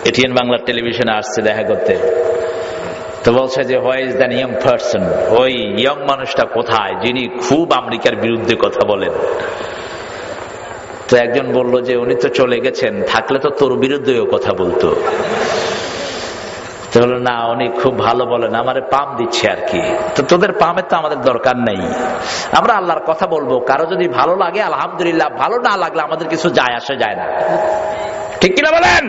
এটিএন বাংলার টেলিভিশনে আসছে দেখা করতে। তো বলছে যে where is that young person, ওই ইয়ং মানুষটা কোথায় যিনি খুব আমেরিকার বিরুদ্ধে কথা বলেন? তো একজন বলল যে উনি তো চলে গেছেন, থাকলে তো তোর বিরুদ্ধেও কথা বলতো। তো বললো না, উনি খুব ভালো বলেন, আমারে পাম দিচ্ছে আর কি। তো তোদের পামের তো আমাদের দরকার নেই, আমরা আল্লাহর কথা বলবো। কারো যদি ভালো লাগে আলহামদুলিল্লাহ, ভালো না লাগলে আমাদের কিছু যায় আসে যায় না। ঠিক কিনা বলেন?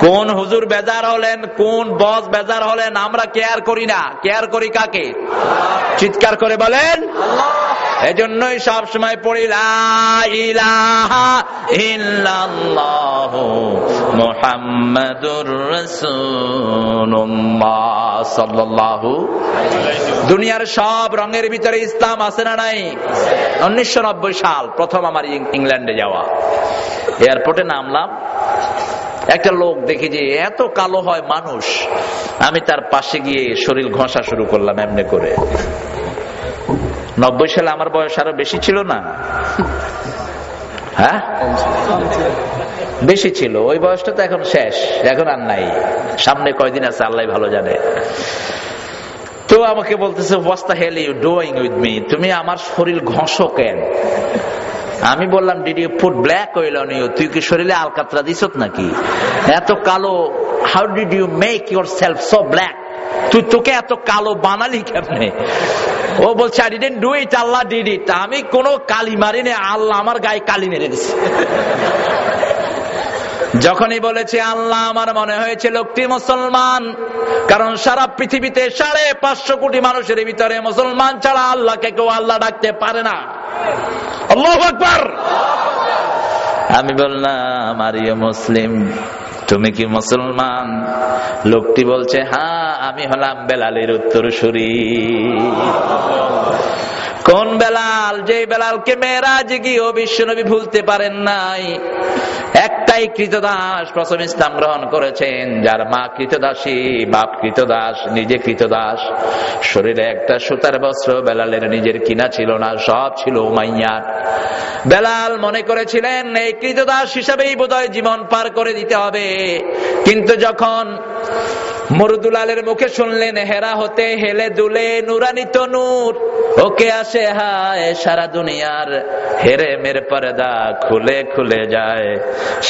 কোন হুজুর বেজার হলেন, কোন বস বেজার হলেন, আমরা কেয়ার করি না। কেয়ার করি কাকে? চিৎকার করে বলেন। এজন্যই সব সময় পড়ি লা ইলাহা ইল্লাল্লাহু মুহাম্মাদুর রাসূলুল্লাহ সাল্লাল্লাহু। দুনিয়ার সব রঙের ভিতরে ইসলাম আছে না নাই? 1990 সাল প্রথম আমার ইংল্যান্ডে যাওয়া, এয়ারপোর্টে নামলাম, একটা লোক দেখি যে এত কালো হয় মানুষ, আমি তার পাশে গিয়ে শরীর ঘষা শুরু করলাম এমনি করে। 90 সালে আমার বয়স আরো বেশি ছিল না? হ্যাঁ, বেশি ছিল। ওই বয়সটা তো এখন শেষ, এখন আর নাই, সামনে কয়দিন আছে আল্লাহ ভালো জানে। তো আমাকে বলতেছে what's the hell you doing with me, তুমি আমার শরীর ঘষো কেন? আমি বললাম did you put black oil on you, তুই কি শরীরে আলকাতরা দিছত নাকি? এত কালো, how did you make yourself so black, তুই তোকে এত কালো বানালি কেমনে? ও বলছে I didn't do it, Allah did it. আমি কোনো কালি মারিনি, আল্লাহ আমার গায়ে কালি মেরে দিছে। যখনই বলেছে আল্লাহ, আমার মনে হয়েছে লোকটি মুসলমান, কারণ সারা পৃথিবীতে 550 কোটি মানুষের ভিতরে মুসলমান ছাড়া আল্লাহকে কেউ আল্লাহ ডাকতে পারে না। আল্লাহু আকবার। আমি বললাম আরিয়া মুসলিম, তুমি কি মুসলমান? লোকটি বলছে হ্যাঁ, আমি হলাম বেলালের উত্তরসূরি। কোন বেলাল? যে বেলালকে মেরাজে গিয়ে বিশ্বনবী ভুলতে পারেন নাই। একটাই কৃতদাস প্রথম ইসলাম গ্রহণ করেছেন, যার মা কৃতদাসী, বাপ কৃতদাস, নিজে কৃতদাস। শরীরে একটা সুতার বস্ত্র বেলালের নিজের কিনা ছিল না, সব ছিল উমাইয়ার। বেলাল মনে করেছিলেন এই কৃতদাস হিসাবেই বোধহয় জীবন পার করে দিতে হবে। কিন্তু যখন মরুদুলালের মুখে শুনলেন হেরা হতে হেলে দুলে নুরানি তনুর, ওকে আসে হায় সারা দুনিয়ার হেরে মের পর্দা খুলে খুলে যায়,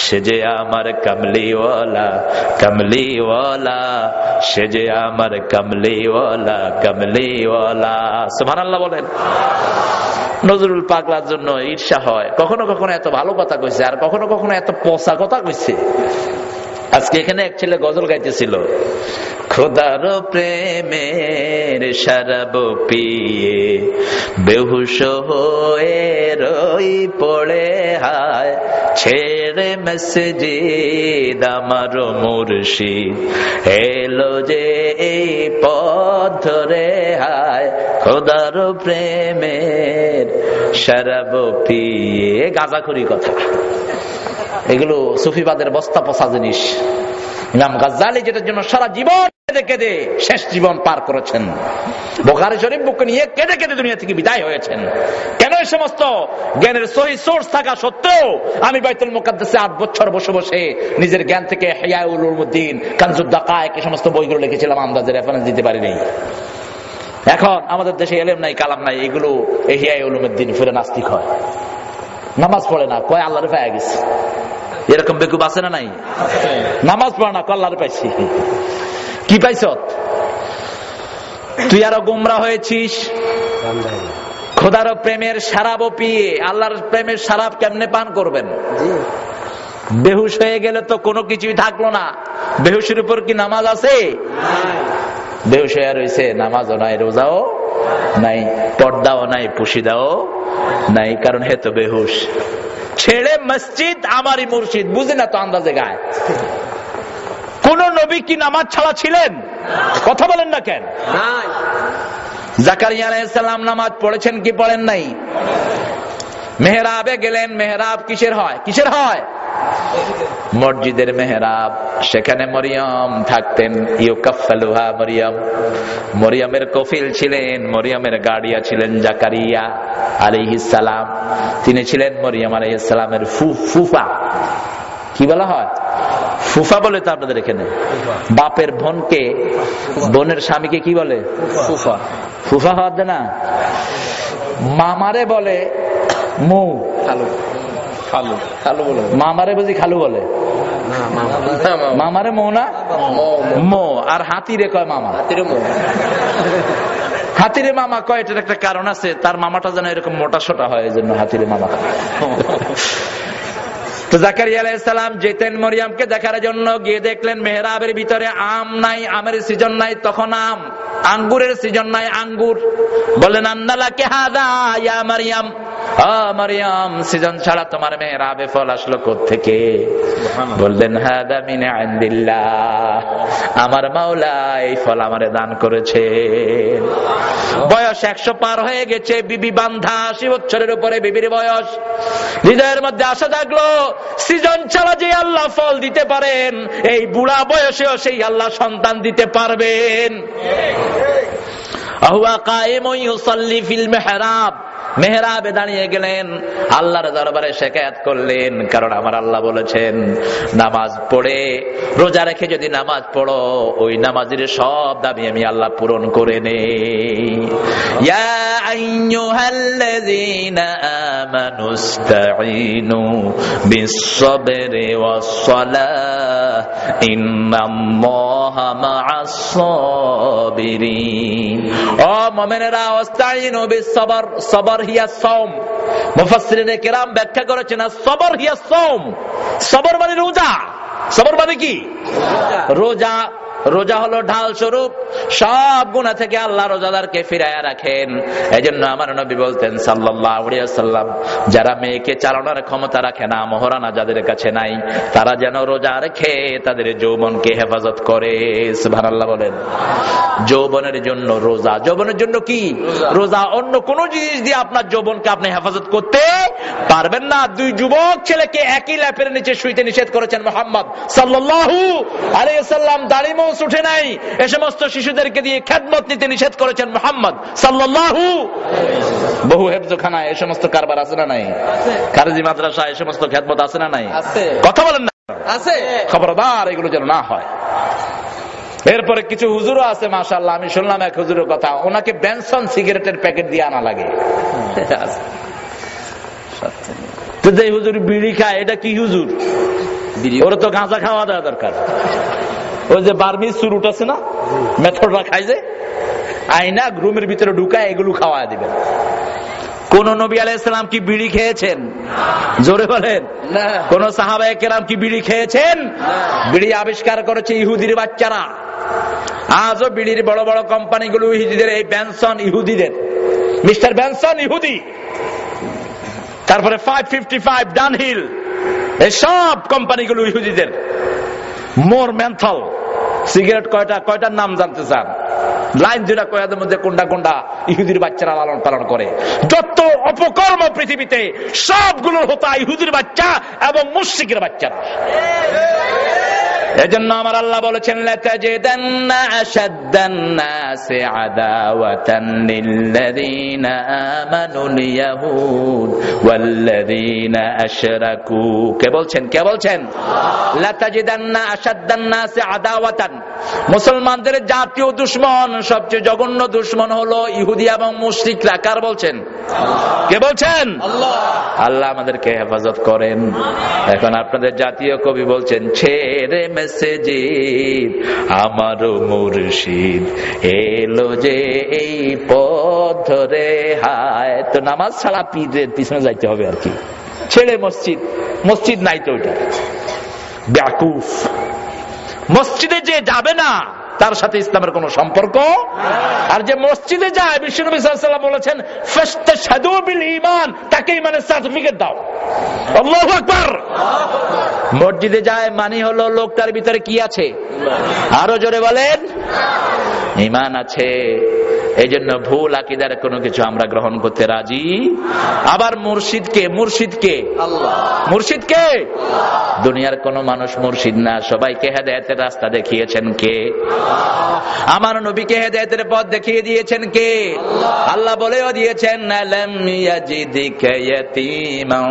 সে যে আমার কমলিওয়ালা কমলিওয়ালা, সে যে আমার কমলিওয়ালা কমলিওয়ালা। সুবহানাল্লাহ বলেন। নজরুল পাগলার জন্য ঈর্ষা হয়, কখনো কখনো এত ভালো কথা কইছে, আর কখনো কখনো এত পচা কথা কইছে। আজকে এখানে এক ছেলে গজল গাইতেছিল, খোদার প্রেমের শরাব পিয়ে বেহুশ হয়ে রই পড়ে হায়, ছেড়ে মসজিদ আমার মুর্শিদ এলো যে এই পথ ধরে হায়, খোদার প্রেমের শরাব পিয়ে। গাঁজাখুরি কথা, এগুলো সুফিবাদের বস্তা পচা জিনিস। ইমাম গাজ্জালি যেটার জন্য সারা জীবন কেঁদে কেঁদে শেষ জীবন পার করেছেন, বুখারী শরীফ বুকে নিয়ে কেঁদে কেঁদে দুনিয়া থেকে বিদায় হয়েছেন। কেন এই সমস্ত জ্ঞানের সহি সোর্স থাকা সত্ত্বেও আমি বাইতুল মুকাদ্দাসে 8 বছর বসে বসে নিজের জ্ঞান থেকে ইহয়া উলুমুদ্দিন, কানজুদ দাকায়েক এই সমস্ত বইগুলো লিখেছিলাম, আন্দাজে রেফারেন্স দিতে পারিনি। এখন আমাদের দেশে এলেম নাই, কালাম নাই, এগুলো ইহয়া উলুমুদ্দিন ফিরে নাস্তিক হয়, নামাজ পড়ে না, কয় আল্লাহরে পাইয়া গেছে। এরকম বেকুব আছে না নাই? নামাজ পড়ে না, কয় আল্লাহরে পাইছি। কি পাইছ তুই? আরো গোমরা হয়েছিস। খোদার প্রেমের শরাব পিয়ে, আল্লাহর প্রেমের শরাব কেমনে পান করবেন? বেহুশ হয়ে গেলে তো কোনো কিছুই থাকলো না। বেহুশের উপর কি নামাজ আছে? বেহুশ হয়ে রয়েছে, নামাজও নাই, রোজাও নাই, পর্দাও নাই, পুশিদাও নাই, কারণ হে তো বেহুশ। ছেড়ে মসজিদ আমারই মুর্শিদ, বুঝে না তো, আন্দাজে গায়। কোন নবী কি নামাজ ছাড়া ছিলেন? কথা বলেন না কেন? জাকারিয়া আলাইহিস সালাম নামাজ পড়েছেন কি পড়েন নাই? মেহরাবে গেলেন, মেহরাব কিসের হয়? কিসের হয়? মসজিদের মেহরাব। সেখানে মরিয়ম থাকতেন, ইউকাফফালুহা মরিয়ম, মরিয়মের কফিল ছিলেন, মরিয়মের গার্ডিয়া ছিলেন জাকারিয়া আলাইহিস সালাম। তিনি ছিলেন মরিয়ম আলাইহিস সালামের ফুফা। কি বলা হয়? ফুফা বলে তো আপনাদের এখানে। বাপের বোনকে, বোনের স্বামীকে কি বলে? ফুফা। ফুফা হওয়ার দে না, মামারে বলে মু, খালু। খালু খালু বলে, মামারে বুঝি খালু বলে? মামারে মৌ না, মো। আর হাতিরে কয় মামা। হাতিরে মামা কয়, এটার একটা কারণ আছে, তার মামাটা যেন এরকম মোটা সোটা হয়, এই জন্য হাতিরে মামা। তো জাকারিয়া আলাইহিস সালাম যেতেন মরিয়মকে দেখার জন্য, গিয়ে দেখলেন মেহরাবের ভিতরে আম নাই, আমের সিজন নাই, তখন আম, আঙ্গুরের সিজন নাই, আঙ্গুর। বললেন আন্নালাকি হাযা ইয়া মারইয়াম, মারইয়াম সিজন ছাড়া তোমার মেহরাবে ফল আসলো কোত্থেকে? বললেন হাদা মিন ইনদিল্লাহ, আমার মাওলা এই ফল আমারে দান করেছে। বয়স 100 পার হয়ে গেছে, বিবি বান্ধা, 80 বছরের উপরে বিবির বয়স। হৃদয়ের মধ্যে আশা জাগলো, সিজন ছাড়া যে আল্লাহ ফল দিতে পারেন, এই বুড়া বয়সেও সেই আল্লাহ সন্তান দিতে পারবেন। আহুয়া কায়েমুন ইউসাল্লি ফিল মিহরাব, মেহরাবে দাঁড়িয়ে গেলেন, আল্লাহর দরবারে শিকায়াত করলেন, কারণ আমার আল্লাহ বলেছেন নামাজ পড়ে রোজা রেখে যদি নামাজ পড়ো, ওই নামাজের সব দাবি আমি আল্লাহ পূরণ করে নেই। ইয়া আইয়ুহাল্লাযীনা আমানুস্তাঈনু বিস-সাবরি ওয়াস-সালাহ ইন্নাল্লাহা মা'আস-সাবিরিন। ও মুমিনেরা, ওয়াস্তাঈনু বিস-সাবর, সবর হিয়া সাওম। মুফাসসিরিনে কেরাম ব্যাখ্যা করেছেন সবর হিয়া সাওম, সবর মানে রোজা। সবর মানে কি? রোজা। রোজা হলো ঢাল স্বরূপ, সব গুনাহ থেকে আল্লাহ রোজাদারকে ফিরায়া রাখেন। এজন্য আমার নবী বলতেন সাল্লাল্লাহু আলাইহি ওয়াসাল্লাম, যারা মেয়েকে চালানোর ক্ষমতা রাখে না, মহরানা যাদের কাছে নাই, তারা যেন রোজা রেখে তাদের যৌবনকে হেফাজত করে। সুবহানাল্লাহ বলেন। যৌবনের জন্য রোজা। যৌবনের জন্য কি? রোজা। অন্য কোন জিনিস দিয়ে আপনার যৌবনকে আপনি হেফাজত করতে পারবেন না। 2 যুবক ছেলেকে একই ল্যাপের নিচে শুইতে নিষেধ করেছেন মুহাম্মদ সাল্লাল্লাহু আলাইহি ওয়াসাল্লাম। দাড়ি মোছ উঠে নাই, এ সমস্ত শিশুদেরকে দিয়ে খেদমত নিতে নিষেধ করেছেন মুহাম্মদ সাল্লাল্লাহু। বহু হেফজখানায় এ সমস্ত কারবার আছে না নাই? খারেজি মাদ্রাসায় এ সমস্ত খেদমত আছে না নাই? কথা বলেন না। আছে। খবরদার এগুলো যেন না হয়। এরপরে কিছু হুজুরও আছে মাশাআল্লাহ, আমি শুনলাম এক হুজুরের কথা, ওনাকে বেনসন সিগারেটের প্যাকেট দিয়ে আনা লাগে। তো যে হুজুর বিড়ি খায়, এটা কি হুজুর? ওরা তো গাঁজা খাওয়া দেওয়া দরকার। ওই যে বার্মিজ সুরুট আছে না, মেথডরা খাই যে, আইনা রুমের ভিতরে ঢুকায় এগুলো খাওয়া দিবেন। কোন নবী আলাইহিস সালাম কি বিড়ি খেয়েছেন? জোরে বলেন। কোন সাহাবায়ে কেরাম কি বিড়ি খেয়েছেন? বিড়ি আবিষ্কার করেছে ইহুদির বাচ্চারা। আজও বিড়ির বড় বড় কোম্পানিগুলো ইহুদিদের, এই বেনসন ইহুদিদের, মিস্টার বেনসন ইহুদি, তারপরে 555 ডানহিল, এই সব কোম্পানিগুলো ইহুদিদের। মোর মেন্থল সিগারেট কয়টার নাম জানতে চান? লাইন দুটা কয়াদের মধ্যে কোনটা কোনটা ইহুদির বাচ্চারা লালন পালন করে। যত অপকর্ম পৃথিবীতে সবগুলোর হোতা ইহুদির বাচ্চা এবং মুশরিকের বাচ্চারা। এজন্য আমার আল্লাহ বলেছেন, লাতাজিদান্না আশাদ্দান নাসি আদাওয়াতান লিল্লাযীনা আমানুল ইয়াহুদ ওয়াল্লাযীনা আশরাকু। কে বলছেন? কে বলছেন? লাতাজিদান্না আশাদ্দান নাসি আদাওয়াতান, মুসলমানদের জাতীয় দুশমন, সবচেয়ে জঘন্য দুশমন হলো ইহুদি এবং মুশরিকরা। কার বলছেন? কে বলছেন? আল্লাহ। আল্লাহ আমাদেরকে হেফাজত করেন। এখন আপনাদের জাতীয় কবি বলছেন, ছেড়ে মেসেজিদ আমার মুর্শিদ এলো যে এই পথ ধরে। হায়, তো নামাজ ছাড়া পীরের পিছনে যাইতে হবে আর কি, ছেড়ে মসজিদ, মসজিদ নাই তো ওইটা বেয়াকুফ। মসজিদে যে যাবে না তার সাথে ইসলামের কোন সম্পর্ক। আর যে মসজিদে যায়, বিশ্বনবী সাল্লাল্লাহু আলাইহি ওয়াসাল্লাম বলেছেন, ফাস্তাশহাদু বিল ঈমান, তাকে ঈমানের সার্টিফিকেট দাও। আল্লাহু আকবার। মসজিদে যায় মানে হলো লোকটার ভিতরে কি আছে? আরো জোরে বলেন, ঈমান আছে। এই জন্য ভুল আকীদার কোনো কিছু আমরা গ্রহণ করতে রাজি। আবার মুর্শিদকে, মুর্শিদকে আল্লাহ, মুর্শিদকে দুনিয়ার কোন মানুষ মুর্শিদ না। সবাইকে হেদায়েতের রাস্তা দেখিয়েছেন কে? আমার নবীকে হেদায়েতের পথ দেখিয়ে দিয়েছেন কে? আল্লাহ বলেও দিয়েছেন, আলাম ইয়াজিদিকা ইয়াতীমান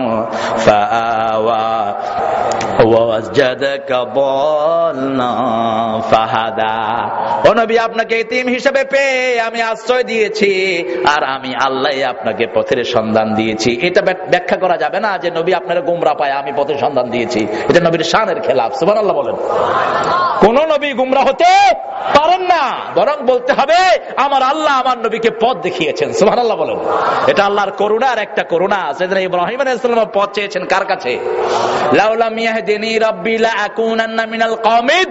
ফাআওয়া ওয়াজদাকা দাল্লা ফাহাদা। ও নবী, আপনাকে ইতিম হিসেবে পেয়ে আমি আশ্রয় দিয়েছি, আর আমি আল্লাহ আপনাকে পথের সন্ধান দিয়েছি। এটা ব্যাখ্যা করা যাবে না যে নবী আপনারা গোমরাহ পায় আমি পথের সন্ধান দিয়েছি, এটা নবীর শানের খেলাফ। সুবহানাল্লাহ বলেন। কোন নবী গোমরাহ হতে পারেন না, বরং বলতে হবে আমার আল্লাহ আমার নবীকে পথ দেখিয়েছেন। সুবহানাল্লাহ বলেন। এটা আল্লাহর করুণা। আর একটা করুণা, সেদিন ইব্রাহিম আলাইহিস সালাম পথ চেয়েছেন কার কাছে? লাউলাম ইয়াহদিনি রাব্বি লা আকুনান্না মিনাল কওমিদ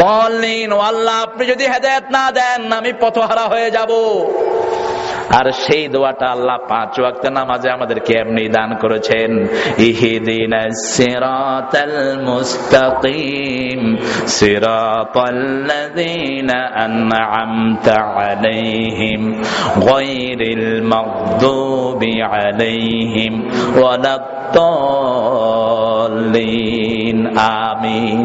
দাল্লিন। ও আল্লাহ, আপনি যদি হেদায়েত না দেন আমি পথহারা হয়ে যাব। আর সেই দোয়াটা আল্লাহ 5 ওয়াক্ত নামাজে আমাদেরকে এমনি দান করেছেন, ইহদিনাস সিরাতাল মুস্তাকিম সিরাতাল্লাযীনা আন'আমতা আলাইহিম গায়রিল মাগদুবি আলাইহিম ওয়ালাদ-দাল্লিন। আমিন।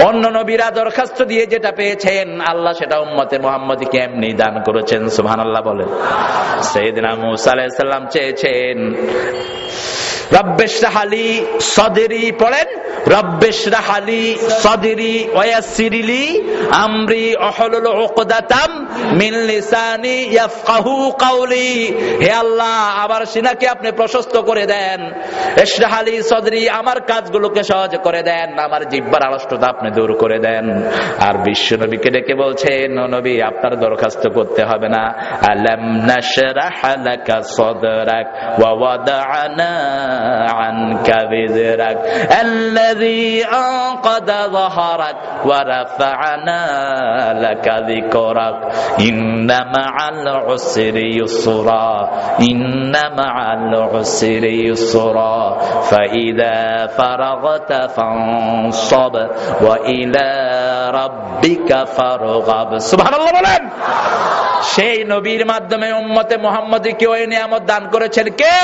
অন্য নবীরা দরখাস্ত দিয়ে যেটা পেয়েছেন, আল্লাহ সেটা উম্মতে মুহাম্মদীকে এমনি দান করেছেন। সুবহানাল্লাহ বলেন। সাইয়েদনা মূসা আলাইহিস সালাম চেয়েছেন, রব্বিশরাহ লি সাদরি, পড়েন, রব্বিশরাহ লি সাদরি ওয়া ইয়াসসির লি আমরি ওয়াহলুল উকদাতাম মিন লিসানি ইয়াফকাহু কওলি। হে আল্লাহ, আমার সিনাকে আপনি প্রশস্ত করে দেন। ইশরাহ লি সাদরি, আমার কাজগুলোকে সহজ করে দেন, আমার জিহ্বার আড়ষ্টতা আপনি দূর করে দেন। আর বিশ্ব নবীকে ডেকে বলছেন, ও নবী, আপনার দরখাস্ত করতে হবে না। আলাম নাশরাহ লাকা সাদরাক ওয়া ওয়াদা'না আনকা বিযরাক আল্লাযী আনকাদা যাহরাক ওয়া রাফা'না লাকা যিকরাক ইন্না মা'আল উসরি ইউসরা ইন্না মা'আল উসরি ইউসরা ফাইযা ফারাগতা ফানসাব ওয়া ইলা রাব্বিকা ফারগাব। সুবহানাল্লাহ বলেন। সেই নবীর মাধ্যমে উম্মতে মুহাম্মদীকে ওই নিয়ামত দান করেছেন কে?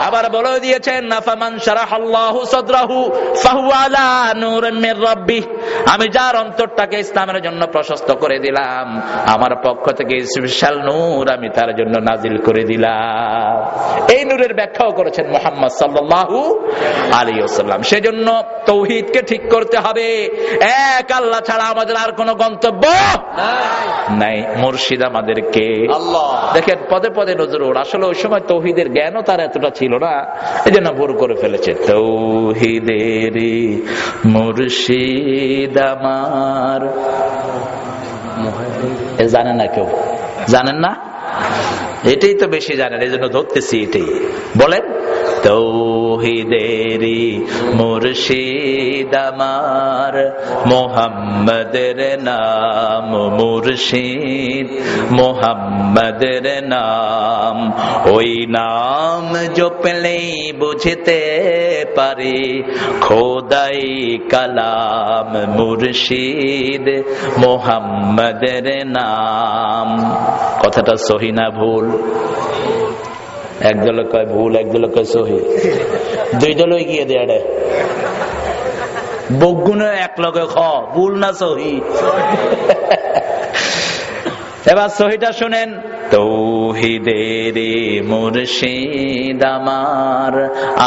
আবার বলে দিয়েছেন, নাফামান শারাহাল্লাহু সাদরাহু ফাহুয়া আলা নূরিন মির রাব্বিহ আমি যার অন্তরটাকে ইসলামের জন্য প্রশস্ত করে দিলাম, আমার পক্ষ থেকে স্পেশাল নূর আমি তার জন্য নাজিল করে দিলাম। এই নূরের ব্যাখ্যাও করেছেন মুহাম্মদ সাল্লাল্লাহু আলাইহি ওয়াসাল্লাম। সেজন্য তাওহীদকে ঠিক করতে হবে। এক আল্লাহ ছাড়া আমাদের আর কোনো গন্তব্য নাই। মুর্শিদ আমাদেরকে আল্লাহ। দেখেন পদে পদে নজরুল, আসলে ওই সময় তাওহীদের জ্ঞানও তার এতটা ছিল না, এই জন্য ভুল করে ফেলেছে। তাওহীদের মুর্শিদ আমার, জানেন না কেউ? জানেন না? এটাই তো বেশি জানেন, এই জন্য ধরতেছি। এটাই বলেন, তাওহীদেরি মুর্শিদ আমার, মুহাম্মাদের নাম মুর্শিদ, মুহাম্মাদের নাম। ওই নাম জপলেই বুঝতে পারি খোদাই কালাম মুর্শিদ, মুহাম্মাদের নাম। কথাটা সহি না ভুল? একদল কয় ভুল, একদল কয় সহি, দুই দল গিয়ে দেয় বগুনে এক লগে খ ভুল না সহি। এবার সহিটা শুনেন, তাওহীদের মুর্শিদ আমার,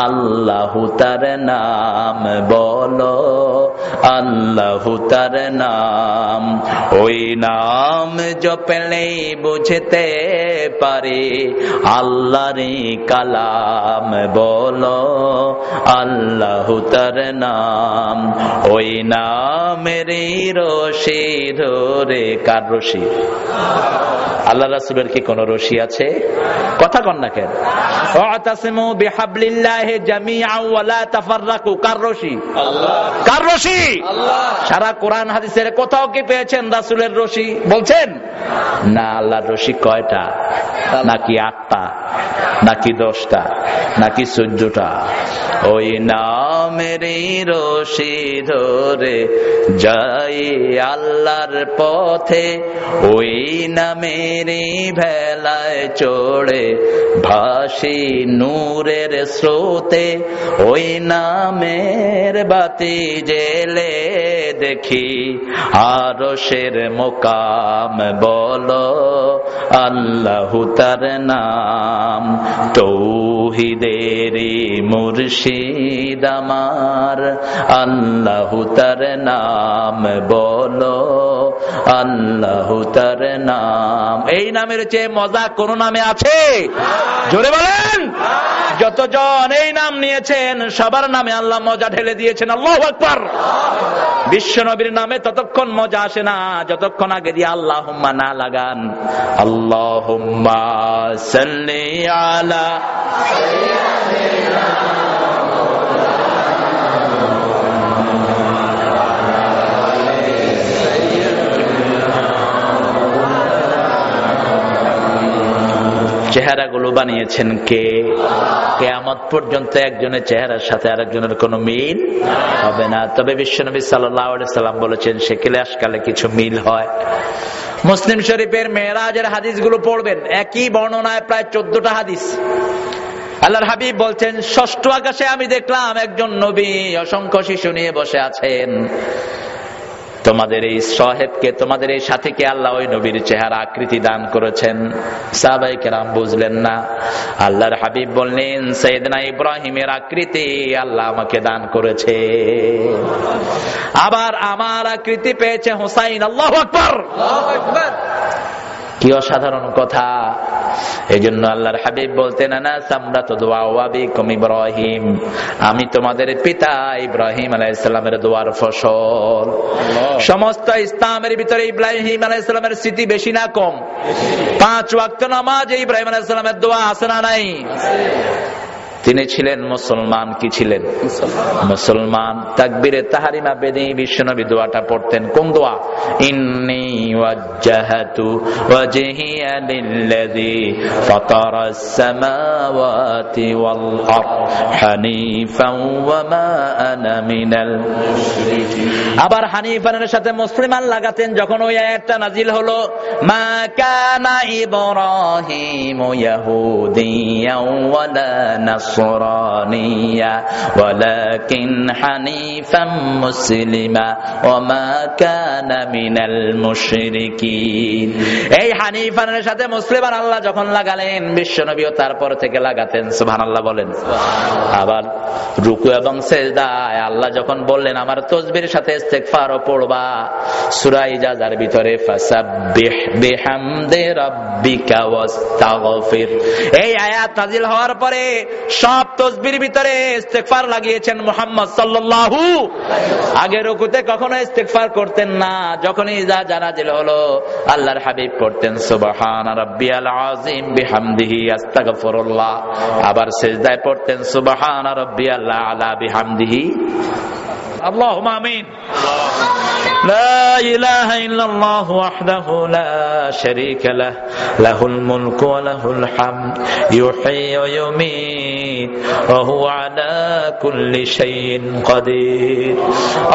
আল্লাহু তার নাম বলো, আল্লাহু তার নাম। ওই নাম জপলেই বুঝতে পারি আল্লাহর কালাম বলো, আল্লাহু তার নাম। ওই নামের রশি ধরে, কার রশি? আল্লাহ রাসূলের কি কোন রশি আছে? কথা কন না কেন? ওয়াতাসিমু বিহাবলিল্লাহি জামিআন ওয়া লা তাফাররাকু, কার রশি? আল্লাহ। কার রশি? আল্লাহ। সারা কোরআন হাদিসের কোথাও কি পেয়েছেন রাসূলের রশি? বলছেন না। আল্লাহর রশি কয়টা? নাকি 8টা, নাকি 10টা, নাকি 14টা? ওই নামের রশি ধরে যাই আল্লাহর পথে, ওই নামের ভেলায় চড়ে ভাসি নূরের স্রোতে। ওই নামের বাতি জেলে দেখি আরশের মোকাম বলো, আল্লাহু তার নাম। তাওহীদের মুর্শিদ আমার, আল্লাহু তার নাম বলো, আল্লাহু তার নাম। এই নামের চেয়ে মজা কোন নামে আছে? জোরে বলেন। যতজন এই নাম নিয়েছেন সবার নামে আল্লাহ মজা ঢেলে দিয়েছেন। আল্লাহু আকবার। বিশ্ব নবীর নামে ততক্ষণ মজা আসে না যতক্ষণ আগে দিয়ে আল্লাহুম্মা না লাগান। আল্লাহুম্মা সাল্লি আলা চেহারাগুলো বানিয়েছেন কে? কিয়ামত পর্যন্ত একজনের চেহারার সাথে আরেকজনের কোনো মিল হবে না। তবে বিশ্বনবী সাল্লাল্লাহু আলাইহি সাল্লাম বলেছেন সেকেলে আশকালে কিছু মিল হয়। মুসলিম শরীফের মেরাজের হাদিসগুলো পড়বেন, একই বর্ণনায় প্রায় 14টা হাদিস। আল্লাহর হাবিব বলছেন, ষষ্ঠ আকাশে আমি দেখলাম একজন নবী অসংখ্য শিশু নিয়ে বসে আছেন। তোমাদের এই সাহেবকে, তোমাদের এই সাথীকে আল্লাহ ওই নবীর চেহারা আকৃতি দান করেছেন। সাহাবায়ে কেরাম বুঝলেন না। আল্লাহর হাবিব বললেন, সাইয়েদনা ইব্রাহিমের আকৃতি আল্লাহ আমাকে দান করেছে, আবার আমার আকৃতি পেয়েছে হুসাইন। আল্লাহু আকবার। কি অসাধারণ কথা! এই জন্য আল্লাহর হাবিব বলতেন, আনা সামরাতু দুআওয়াবিকুম ইব্রাহিম, আমি তোমাদের পিতা ইব্রাহিম আলাইহিস সালামের দোয়ার ফসল। সমস্ত ইসলামের ভিতরে ইব্রাহিম আলাইহিস সালামের স্মৃতি বেশি না কম? 5 ওয়াক্ত নামাজে ইব্রাহিম আলাইহিস সালামের দোয়া আছে না নাই? তিনি ছিলেন মুসলমান। কি ছিলেন? মুসলমান। তাকবীরে তাহরিমা বেদে বিশ্বনবী দোয়াটা পড়তেন। কোন দোয়া? ইন্নী ওয়াজ্জাহাতু ওয়াজহিয়া লিল্লাযী ফাতারাস সামাওয়াতি ওয়াল আরদ হানিফান ওয়া মা আনা মিনাল মুশরিকিন। আবার হানিফানের সাথে মুসলিমান লাগাতেন যখন ওই আয়াতটা নাজিল হলো, মা কানা ইব্রাহিমু ইয়াহুদিয়ান ওয়ালা নাস نصرانيا ولكن حنيفا مسلما وما كان من المشركين এই হানিফানের সাথে মুসলিমান আল্লাহ যখন লাগালেন, বিশ্বনবীও তারপর থেকে লাগাতেন। সুবহানাল্লাহ বলেন। আবার রুকু এবং সিজদায় আল্লাহ যখন বললেন আমার তাসবিহের সাথে ইস্তিগফারও পড়বা, সূরা ইজাজার ভিতরে ফাসাব্বিহ বিহামদি রাব্বিকা ওয়াস্তাগফির, এই আয়াত নাযিল হওয়ার পরে সব তাসবিহের ভিতরে ইস্তিগফার লাগিয়েছেন মুহাম্মদ সাল্লাল্লাহু। আগে রুকুতে কখনো ইস্তিগফার করতেন না, যখনই ইজাজা নাযিল হলো আল্লাহর হাবিব পড়তেন সুবহানা রাব্বিয়াল আযীম বিহামদিহি আস্তাগফিরুল্লাহ। আবার সিজদায় পড়তেন সুবহানা রাব্বিয়াল আলা বিহামদিহি আল্লাহুম্মা আমিন। لا إله إلا الله وحده لا شريك له له الملك وله الحمد يحيي ويميت وهو على كل شيء قدير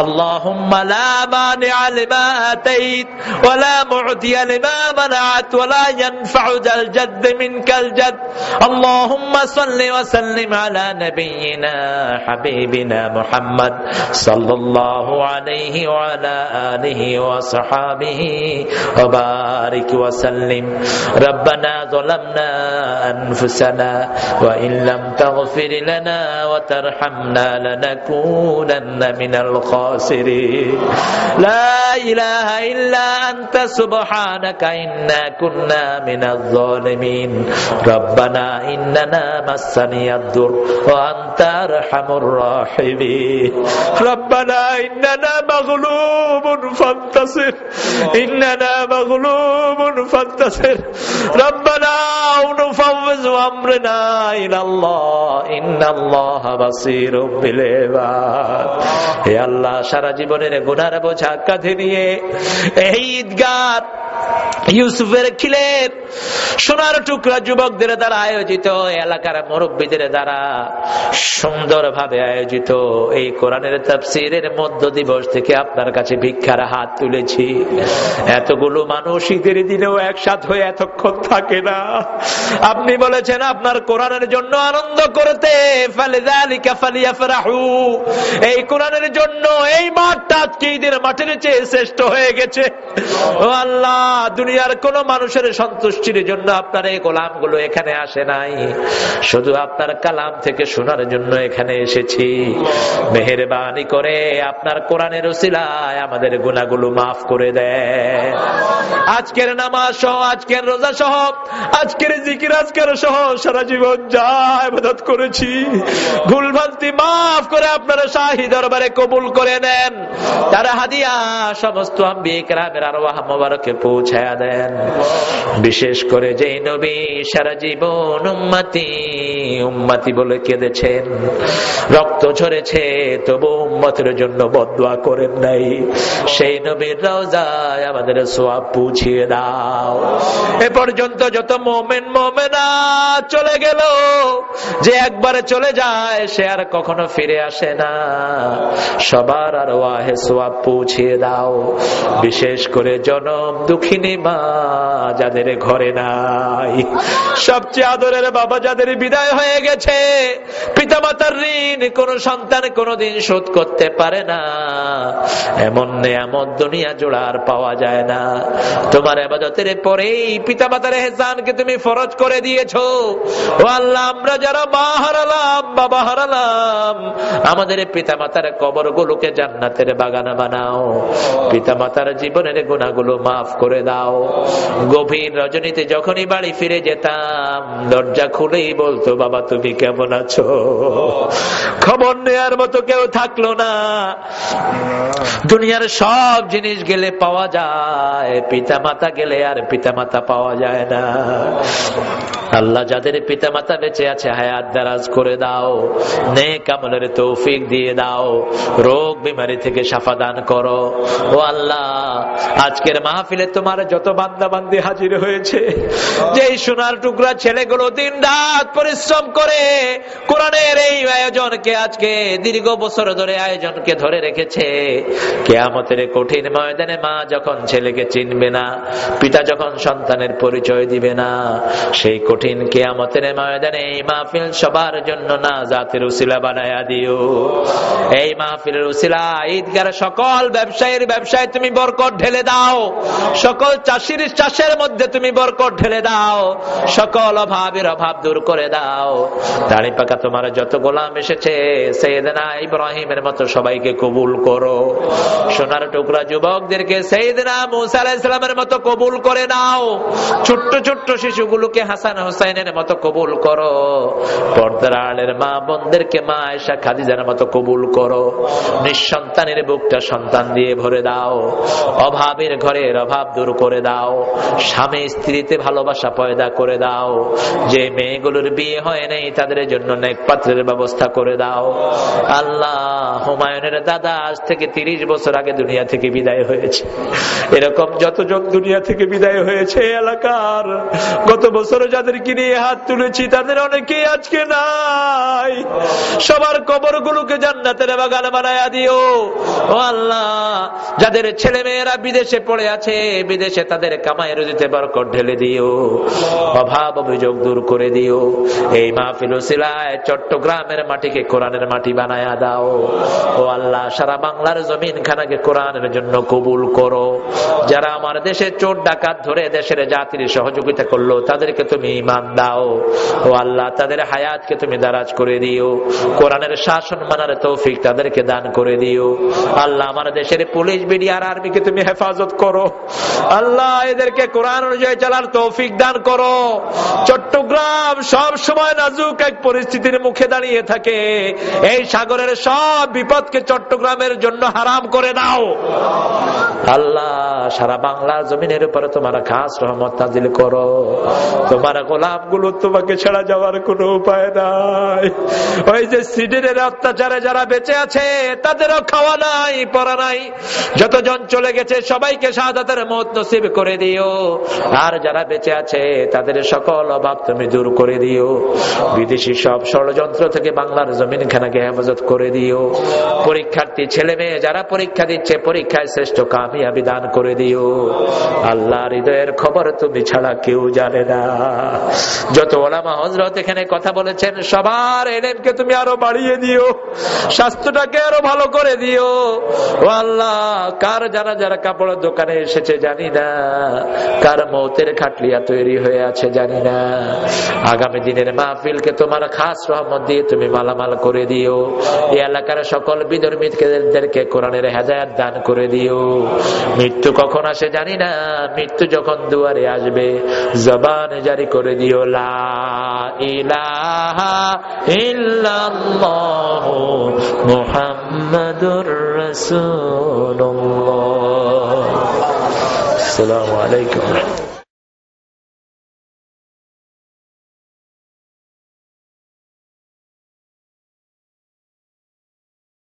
اللهم لا مانع لما آتيت ولا معطي لما منعت ولا ينفع ذا الجد منك الجد اللهم صل وسلم على نبينا حبيبنا محمد صلى الله عليه وعلى آله وصحابه وبارك وسلم ربنا ظلمنا أنفسنا وإن لم تغفر لنا وترحمنا لنكونن من الخاسرين لا إله إلا أنت سبحانك إنا كنا من الظالمين ربنا إننا مسني الضر وأنت أرحم الراحمين ربنا إننا مغلوب فانتصر إننا مغلوب فانتصر ربنا ونفوض أمرنا إلى الله إن الله بصير بالعباد يا الله সারা জীবনের গুনার বোঝা কাঁধে নিয়ে এই ঈদগাহ ইউসুফের খিলের সোনার টুকরা যুবকদের দ্বারা আয়োজিত, এলাকার মুরব্বীদের দ্বারা সুন্দরভাবে আয়োজিত এই কোরআনের তাফসীরের মধ্য দিবস থেকে আপনার কাছে ভিক্ষার হাত তুলেছি। এতগুলো মানুষ ঈদের দিনেও একসাথ হয়ে এতক্ষণ থাকে না। আপনি বলেছেন আপনার কোরআনের জন্য আনন্দ করতে, ফালিযালিকা ফালিয়াফরাহু, এই কোরআনের জন্য এই মাঠটা আজকে ঈদের মাঠের চেয়ে শ্রেষ্ঠ হয়ে গেছে। ও আল্লাহ, দুনিয়ার কোন মানুষের সন্তুষ্টির জন্য আপনার এই গোলামগুলো এখানে আসে নাই, শুধু আপনার কালাম থেকে শোনার জন্য এখানে এসেছি। মেহেরবানি করে আপনার কোরআনের উসিলায় আমাদের গুনাহগুলো মাফ করে দেন। আজকের নামাজ সহ, আজকের রোজা সহ, আজকের জিকির আজকের সহ সারা জীবন যা ইবাদত করেছি, ভুলভ্রান্তি মাফ করে আপনারা শাহী দরবারে কবুল করে নেন। তারা হাদিয়া সমস্ত আম্বিয়া কিরামের আরওয়াহ মুবারকে পৌঁছায়া দেন। বিশেষ করে যে নবী সারা জীবন উম্মতি উম্মতি বলে কেঁদেছেন, রক্ত ঝরেছে, তবু উম্মতের জন্য বদদুয়া করেন নাই, সেই নবীর রওজায় আমাদের সওয়াব পৌঁছিয়ে দাও। এ পর্যন্ত যত মুমিন মুমিনা চলে গেল, যে একবারে চলে যায় সে আর কখনো ফিরে আসে না, সবার আরওয়াহে সওয়াব পৌঁছিয়ে দাও। বিশেষ করে জনম দুঃখিনী মা যাদের ঘরে নাই, সবচেয়ে আদরের বাবা যাদের বিদায় হয়ে গেছে, পিতামাতার ঋণ কোন সন্তান কোনদিন শোধ করতে পারে না, এমন নিয়ামত দুনিয়া জোড়া আর পাওয়া যায় না। তোমার ইবাদতের পরেই পিতামাতার ইহসানকে তুমি ফরজ করে দিয়েছো। ও আল্লাহ, আমরা যারা মা হারালাম, বাবা হারালাম, আমাদের পিতামাতার কবরগুলোকে জান্নাতের বাগান বানাও। পিতামাতার জীবনের গুনাহগুলো মাফ করে দাও। গভীর রজনীতে যখনই বাড়ি ফিরে যেতাম, দরজা খুলেই বলতো, বাবা তুমি কেমন আছো? খবর নেয়ার মতো কেউ থাকলো না। দুনিয়ার সব জিনিস গেলে পাওয়া যায়, পিতামাতা গেলে আর পিতামাতা পাওয়া যায় না। আল্লাহ, যাদের পিতামাতা বেঁচে আছে হায়াত দারাজ করে দাও, নেক আমলের তৌফিক দিয়ে দাও, রোগ বিমারি থেকে শাফা দান করো। ও আল্লাহ, আজকের মাহফিলে তোমার যত বান্দা বান্দি হাজির হয়েছে, যেই সোনার টুকরা ছেলেগুলো দিন রাত পরিশ্রম করে কোরআনের এই আয়োজনকে, আজকে দীর্ঘ বছর ধরে আয়োজনকে ধরে রেখেছে, কিয়ামতের কঠিন ময়দানে মা যখন ছেলেকে চিনবে না, পিতা যখন সন্তানের পরিচয় দিবে না, সেই কঠিন কঠিন কিয়ামতের ময়দানে এই মাহফিল সবার জন্য নাজাতের উসিলা বানায়া দিও। এই মাহফিলের উসিলা ঈদগার সকল ব্যবসায়ীর ব্যবসায় তুমি বরকত ঢেলে দাও, সকল চাষির চাষের মধ্যে তুমি বরকত ঢেলে দাও, সকল অভাবের অভাব দূর করে দাও। দাড়ি পাকা তোমার যত গোলাম এসেছে সাইয়েদনা ইব্রাহিমের মতো সবাইকে কবুল করো। সোনার টুকরা যুবকদেরকে সাইয়েদনা মুসা আলাইহিস সালামের মতো কবুল করে নাও। ছোট্ট ছোট্ট শিশুগুলোকে হাসান হুসাইনের মতো কবুল করো। পর্দার আড়ালের মা বোনদেরকে মা আয়েশা খাদিজার মতো কবুল করো। নিঃসন্তানের বুকটা সন্তান দিয়ে ভরে দাও। অভাবের ঘরের অভাব দূর করে দাও। স্বামী স্ত্রীতে ভালোবাসা পয়দা করে দাও। যে মেয়েগুলোর বিয়ে হয় নাই তাদের জন্য নেক পাত্রের ব্যবস্থা করে দাও। আল্লাহ, হুমায়ুনের দাদা আজ থেকে 30 বছর আগে দুনিয়া থেকে বিদায় হয়েছে। এরকম যতজন দুনিয়া থেকে বিদায় হয়েছে এলাকার, গত বছর যাদেরকে নিয়ে হাত তুলেছি তাদের অনেকেই আজকে নাই। সবার কবরগুলোকে জান্নাতের বাগান বানায়া দিও। ও আল্লাহ, যাদের ছেলে মেয়েরা বিদেশে পড়ে আছে, বিদেশে তাদের কামাই রুজিতে বরকত ঢেলে দিও। অভাব অভিযোগ দূর করে দিও। এই মাহফিল উসিলায় চট্টগ্রামের মাটিকে কোরআনের মাটি বানায়া দাও। ও আল্লাহ, সারা বাংলার জমিন খানাকে কোরআনের জন্য কবুল করো। যারা আমার দেশে চোর ডাকাত ধরে দেশের জাতির সহযোগিতা করলো তাদেরকে তুমি ঈমান দাও। ও আল্লাহ, তাদের হায়াতকে তুমি দারাজ করে দিও। কোরআনের শাসন মানার তৌফিক তাদেরকে দান করে দিও। আল্লাহ, আমার দেশের পুলিশ বিডিআর আর্মিকে তুমি হেফাজত করো। আল্লাহ, এদেরকে কোরআন অনুযায়ী চলার তৌফিক দান করো। চট্টগ্রাম সব সময় নাজুক এক পরিস্থিতির মুখে দাঁড়িয়ে থাকে। এই সাগরের সব বিপদকে চট্টগ্রামের জন্য হারাম করে দাও। আল্লাহ, সারা বাংলার জমিনের উপরে তোমার খাস রহমত নাজিল করো। তোমার গোলামগুলো তোমাকে ছাড়া যাওয়ার কোনো উপায় নাই। ওই যে সিডেনের অত্যাচারে যারা বেঁচে আছে তাদেরও খাওয়া নাই, পড়া নাই। যতজন চলে গেছে সবাইকে শাহাদাতের মওত নসিব করে দিও। আর যারা বেঁচে আছে তাদের সকল অভাব তুমি দূর করে দিও। বিদেশি সব ষড়যন্ত্র থেকে বাংলার জমিনখানাকে হেফাজত করে দিও। পরীক্ষার্থী ছেলে মেয়ে যারা পরীক্ষা দিচ্ছে পরীক্ষায় শ্রেষ্ঠ কামিয়াবি দান করে দিও। আল্লাহ, হৃদয়ের খবর তুমি ছাড়া কেউ জানে না। যত ওলামা হযরত এখানে কথা বলেছেন সবার ইলমকে তুমি আরো বাড়িয়ে দিও, স্বাস্থ্যটাকে আরো ভালো করে দিও। ও আল্লাহ, কার জানা যারা কাপড়ের দোকানে এসেছে জানি না, কার মৌতের খাটলিয়া তৈরি হয়ে আছে জানি না। আগামী দিনের মাহফিলকে তোমার খাস রহমত দিয়ে তুমি মালামাল করে দিও। এই এলাকার সকল বিধর্মীদেরকে কোরআনের হেদায়েত দান করে দিও। মৃত্যু কখন আসে জানি না, মৃত্যু যখন দুয়ারে আসবে জবানে জারি করে দিও লা ইলাহা ইল্লাল্লাহু মুহাম্মাদুর রাসূলুল্লাহ। আসসালামু আলাইকুম।